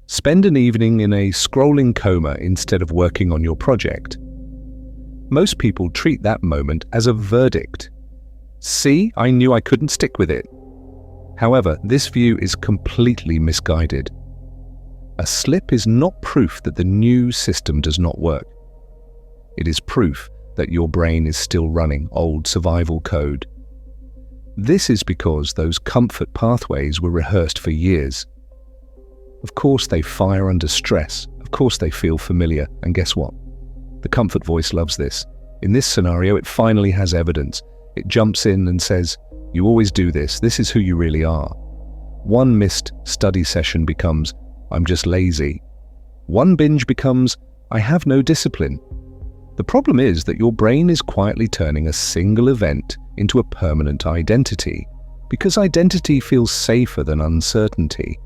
spend an evening in a scrolling coma instead of working on your project. Most people treat that moment as a verdict. See, I knew I couldn't stick with it. However, this view is completely misguided. A slip is not proof that the new system does not work. It is proof that your brain is still running old survival code. This is because those comfort pathways were rehearsed for years. Of course they fire under stress. Of course they feel familiar. And guess what? The comfort voice loves this. In this scenario, it finally has evidence. It jumps in and says, "You always do this. This is who you really are." One missed study session becomes, "I'm just lazy." One binge becomes, "I have no discipline." The problem is that your brain is quietly turning a single event into a permanent identity, because identity feels safer than uncertainty.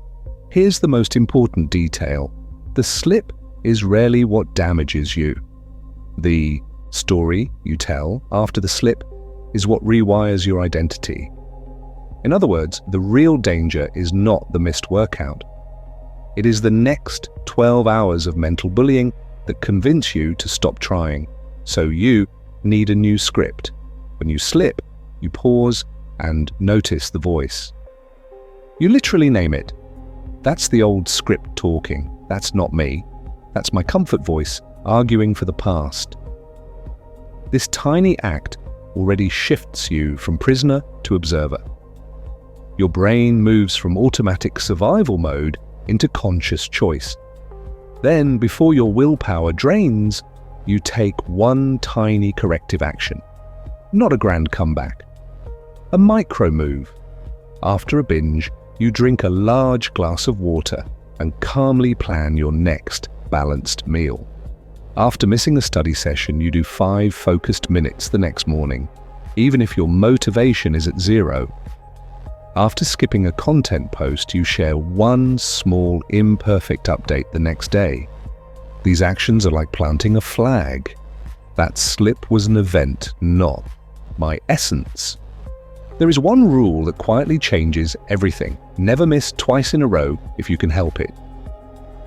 Here's the most important detail. The slip is rarely what damages you. The story you tell after the slip is what rewires your identity. In other words, the real danger is not the missed workout. It is the next 12 hours of mental bullying that convince you to stop trying. So you need a new script. When you slip, you pause and notice the voice. You literally name it. That's the old script talking. That's not me. That's my comfort voice arguing for the past. This tiny act already shifts you from prisoner to observer. Your brain moves from automatic survival mode into conscious choice. Then, before your willpower drains, you take one tiny corrective action. Not a grand comeback. A micro move. After a binge, You drink a large glass of water and calmly plan your next balanced meal. After missing a study session, you do 5 focused minutes the next morning, even if your motivation is at 0. After skipping a content post, you share one small, imperfect update the next day. These actions are like planting a flag. That slip was an event, not my essence. There is one rule that quietly changes everything. Never miss twice in a row if you can help it.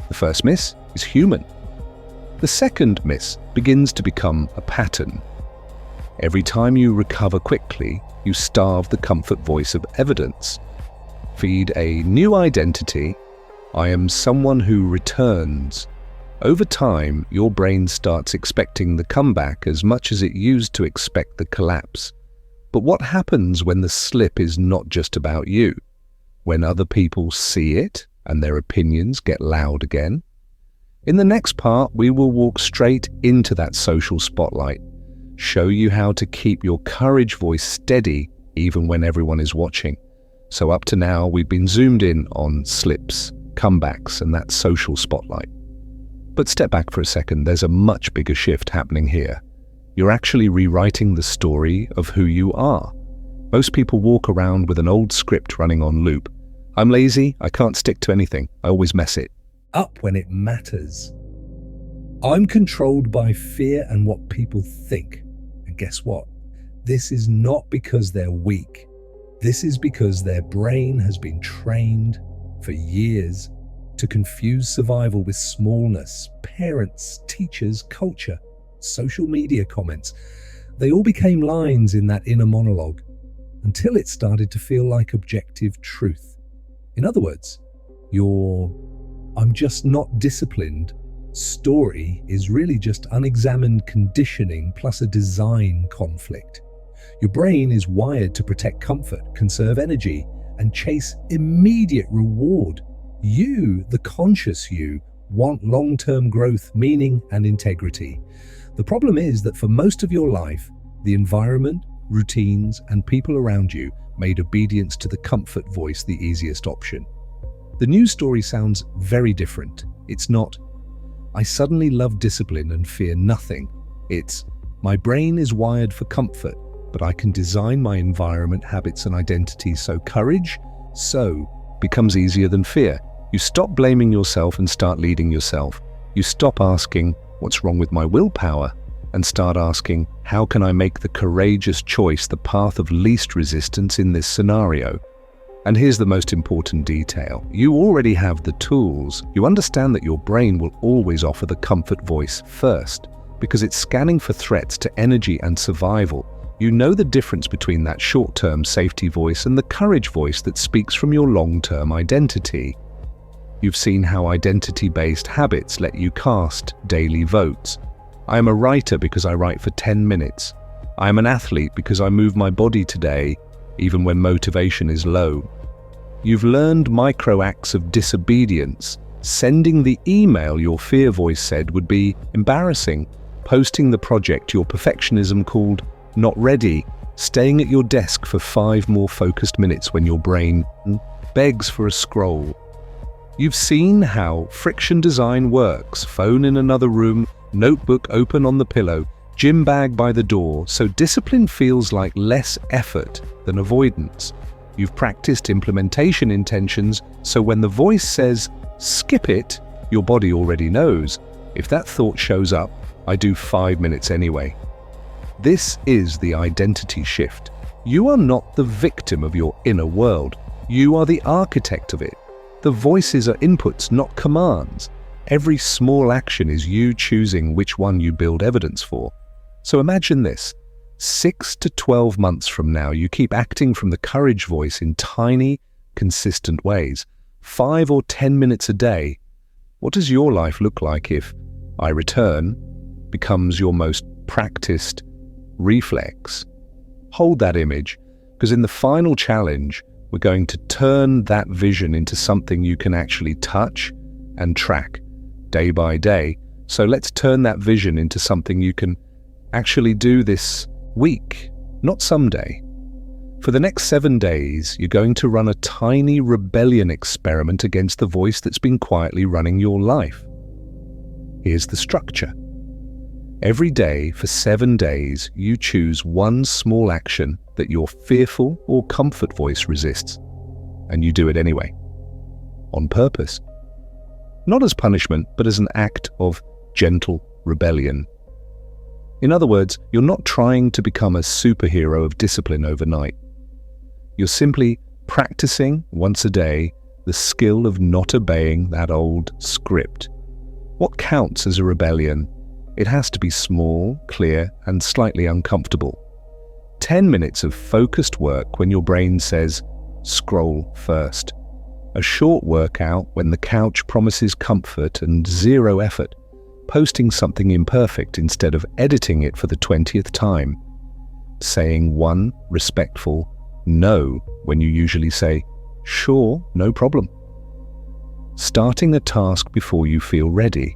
The first miss is human. The second miss begins to become a pattern. Every time you recover quickly, you starve the comfort voice of evidence. Feed a new identity. I am someone who returns. Over time, your brain starts expecting the comeback as much as it used to expect the collapse. But what happens when the slip is not just about you? When other people see it and their opinions get loud again? In the next part, we will walk straight into that social spotlight, show you how to keep your courage voice steady even when everyone is watching. So up to now, we've been zoomed in on slips, comebacks, and that social spotlight. But step back for a second, there's a much bigger shift happening here. You're actually rewriting the story of who you are. Most people walk around with an old script running on loop. I'm lazy, I can't stick to anything, I always mess it up when it matters. I'm controlled by fear and what people think. And guess what? This is not because they're weak. This is because their brain has been trained for years to confuse survival with smallness. Parents, teachers, culture, social media comments, they all became lines in that inner monologue until it started to feel like objective truth. In other words, your "I'm just not disciplined" story is really just unexamined conditioning plus a design conflict. Your brain is wired to protect comfort, conserve energy, and chase immediate reward. You, the conscious you, want long-term growth, meaning, and integrity. The problem is that for most of your life, the environment, routines, and people around you made obedience to the comfort voice the easiest option. The news story sounds very different. It's not, "I suddenly love discipline and fear nothing." It's, "My brain is wired for comfort, but I can design my environment, habits, and identity so courage becomes easier than fear." You stop blaming yourself and start leading yourself. You stop asking, "What's wrong with my willpower?" and start asking, "How can I make the courageous choice the path of least resistance in this scenario?" And here's the most important detail. You already have the tools. You understand that your brain will always offer the comfort voice first, because it's scanning for threats to energy and survival. You know the difference between that short-term safety voice and the courage voice that speaks from your long-term identity. You've seen how identity-based habits let you cast daily votes. I am a writer because I write for 10 minutes. I am an athlete because I move my body today, even when motivation is low. You've learned micro acts of disobedience, sending the email your fear voice said would be embarrassing, posting the project your perfectionism called not ready, staying at your desk for 5 more focused minutes when your brain begs for a scroll. You've seen how friction design works: phone in another room, notebook open on the pillow, gym bag by the door, so discipline feels like less effort than avoidance. You've practiced implementation intentions, so when the voice says, "skip it," your body already knows. If that thought shows up, I do 5 minutes anyway. This is the identity shift. You are not the victim of your inner world. You are the architect of it. The voices are inputs, not commands. Every small action is you choosing which one you build evidence for. So imagine this. 6 to 12 months from now, you keep acting from the courage voice in tiny, consistent ways. 5 or 10 minutes a day. What does your life look like if "I return" becomes your most practiced reflex? Hold that image, because in the final challenge, we're going to turn that vision into something you can actually touch and track day by day. So let's turn that vision into something you can actually do this week, not someday. For the next 7 days, you're going to run a tiny rebellion experiment against the voice that's been quietly running your life. Here's the structure. Every day for 7 days, you choose one small action that your fearful or comfort voice resists, and you do it anyway, on purpose. Not as punishment, but as an act of gentle rebellion. In other words, you're not trying to become a superhero of discipline overnight. You're simply practicing once a day the skill of not obeying that old script. What counts as a rebellion? It has to be small, clear, and slightly uncomfortable. 10 minutes of focused work when your brain says, scroll first. A short workout when the couch promises comfort and 0 effort. Posting something imperfect instead of editing it for the 20th time. Saying one respectful no when you usually say, sure, no problem. Starting a task before you feel ready,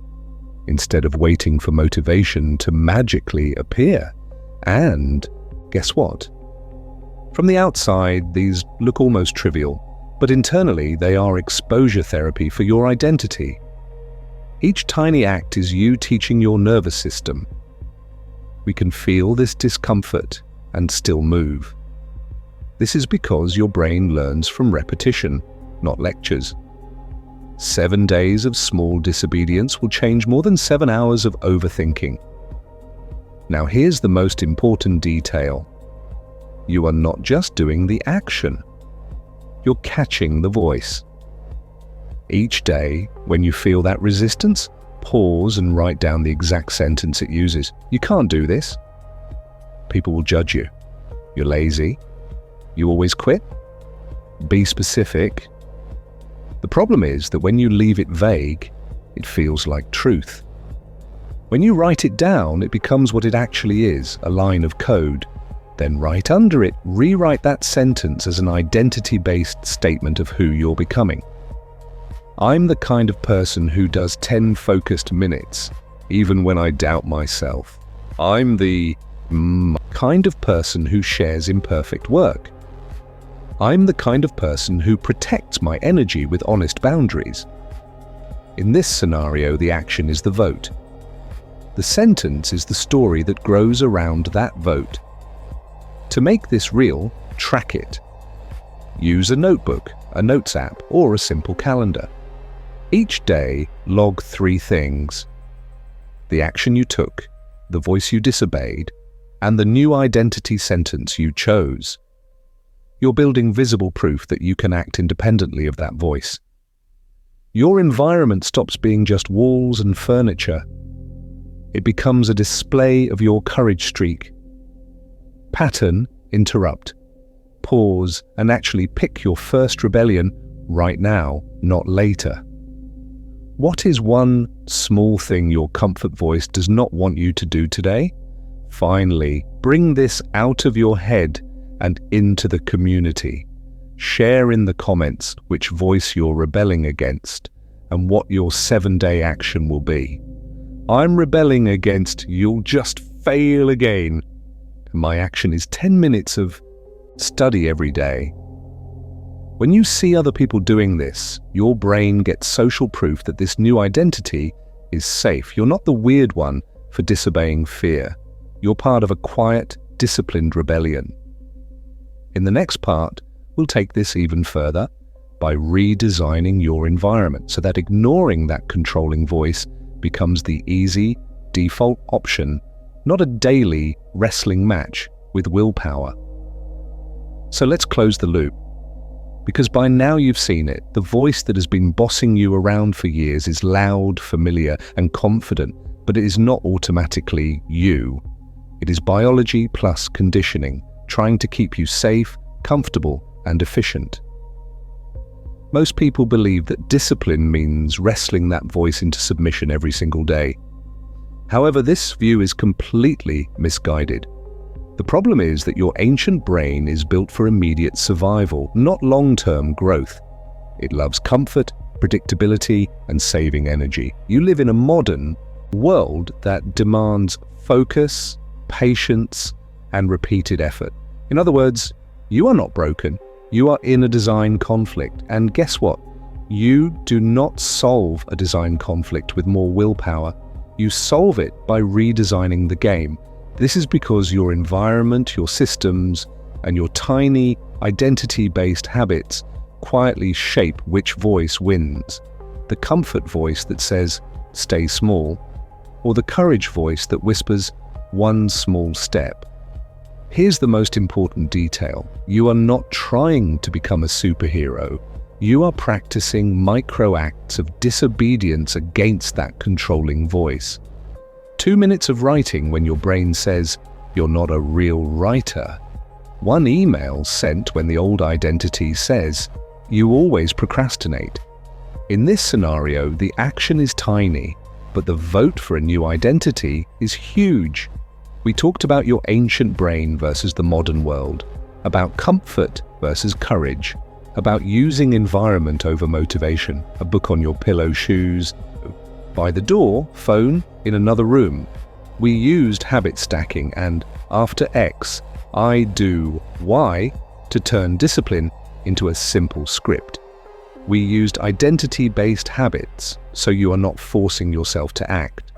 instead of waiting for motivation to magically appear. And guess what? From the outside, these look almost trivial, but internally they are exposure therapy for your identity. Each tiny act is you teaching your nervous system. We can feel this discomfort and still move. This is because your brain learns from repetition, not lectures. 7 days of small disobedience will change more than 7 hours of overthinking. Now here's the most important detail. You are not just doing the action. You're catching the voice. Each day, when you feel that resistance, pause and write down the exact sentence it uses. You can't do this. People will judge you. You're lazy. You always quit. Be specific. The problem is that when you leave it vague, it feels like truth. When you write it down, it becomes what it actually is, a line of code. Then right under it, rewrite that sentence as an identity-based statement of who you're becoming. I'm the kind of person who does 10 focused minutes, even when I doubt myself. I'm the kind of person who shares imperfect work. I'm the kind of person who protects my energy with honest boundaries. In this scenario, the action is the vote. The sentence is the story that grows around that vote. To make this real, track it. Use a notebook, a notes app, or a simple calendar. Each day, log 3 things: the action you took, the voice you disobeyed, and the new identity sentence you chose. You're building visible proof that you can act independently of that voice. Your environment stops being just walls and furniture. It becomes a display of your courage streak. Pattern, interrupt. Pause and actually pick your first rebellion right now, not later. What is one small thing your comfort voice does not want you to do today? Finally, bring this out of your head and into the community. Share in the comments which voice you're rebelling against and what your 7-day action will be. I'm rebelling against "you'll just fail again." My action is 10 minutes of study every day. When you see other people doing this, your brain gets social proof that this new identity is safe. You're not the weird one for disobeying fear. You're part of a quiet, disciplined rebellion. In the next part, we'll take this even further by redesigning your environment so that ignoring that controlling voice becomes the easy, default option, not a daily wrestling match with willpower. So let's close the loop. Because by now you've seen it, the voice that has been bossing you around for years is loud, familiar, and confident, but it is not automatically you. It is biology plus conditioning, trying to keep you safe, comfortable, and efficient. Most people believe that discipline means wrestling that voice into submission every single day. However, this view is completely misguided. The problem is that your ancient brain is built for immediate survival, not long-term growth. It loves comfort, predictability, and saving energy. You live in a modern world that demands focus, patience, and repeated effort. In other words, You are not broken. You are in a design conflict. And guess what? You do not solve a design conflict with more willpower. You solve it by redesigning the game. This is because your environment, your systems, and your tiny identity-based habits quietly shape which voice wins. The comfort voice that says, "Stay small," or the courage voice that whispers, "One small step." Here's the most important detail. You are not trying to become a superhero. You are practicing micro acts of disobedience against that controlling voice. 2 minutes of writing when your brain says, "You're not a real writer." 1 email sent when the old identity says, "You always procrastinate." In this scenario, the action is tiny, but the vote for a new identity is huge. We talked about your ancient brain versus the modern world, about comfort versus courage, about using environment over motivation, a book on your pillow, shoes by the door, phone in another room. We used habit stacking and after X, I do Y to turn discipline into a simple script. We used identity-based habits, so you are not forcing yourself to act.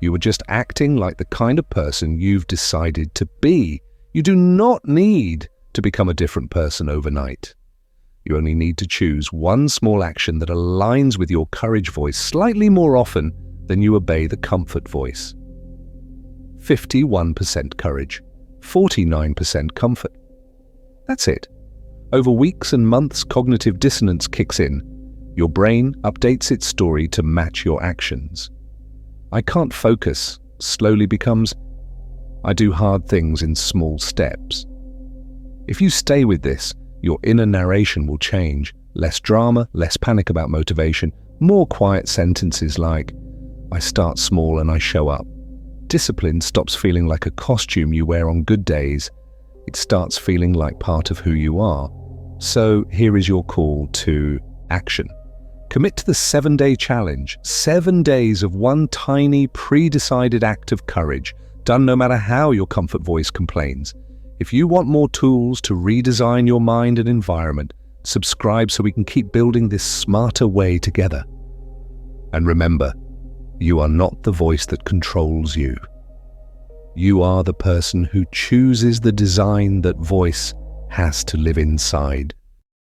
You are just acting like the kind of person you've decided to be. You do not need to become a different person overnight. You only need to choose one small action that aligns with your courage voice slightly more often than you obey the comfort voice. 51% courage, 49% comfort. That's it. Over weeks and months, cognitive dissonance kicks in. Your brain updates its story to match your actions. "I can't focus" slowly becomes, "I do hard things in small steps." If you stay with this, your inner narration will change. Less drama, less panic about motivation, more quiet sentences like, "I start small and I show up." Discipline stops feeling like a costume you wear on good days. It starts feeling like part of who you are. So here is your call to action. Commit to the 7-day challenge, 7 days of one tiny, pre-decided act of courage, done no matter how your comfort voice complains. If you want more tools to redesign your mind and environment, subscribe so we can keep building this smarter way together. And remember, you are not the voice that controls you. You are the person who chooses the design that voice has to live inside.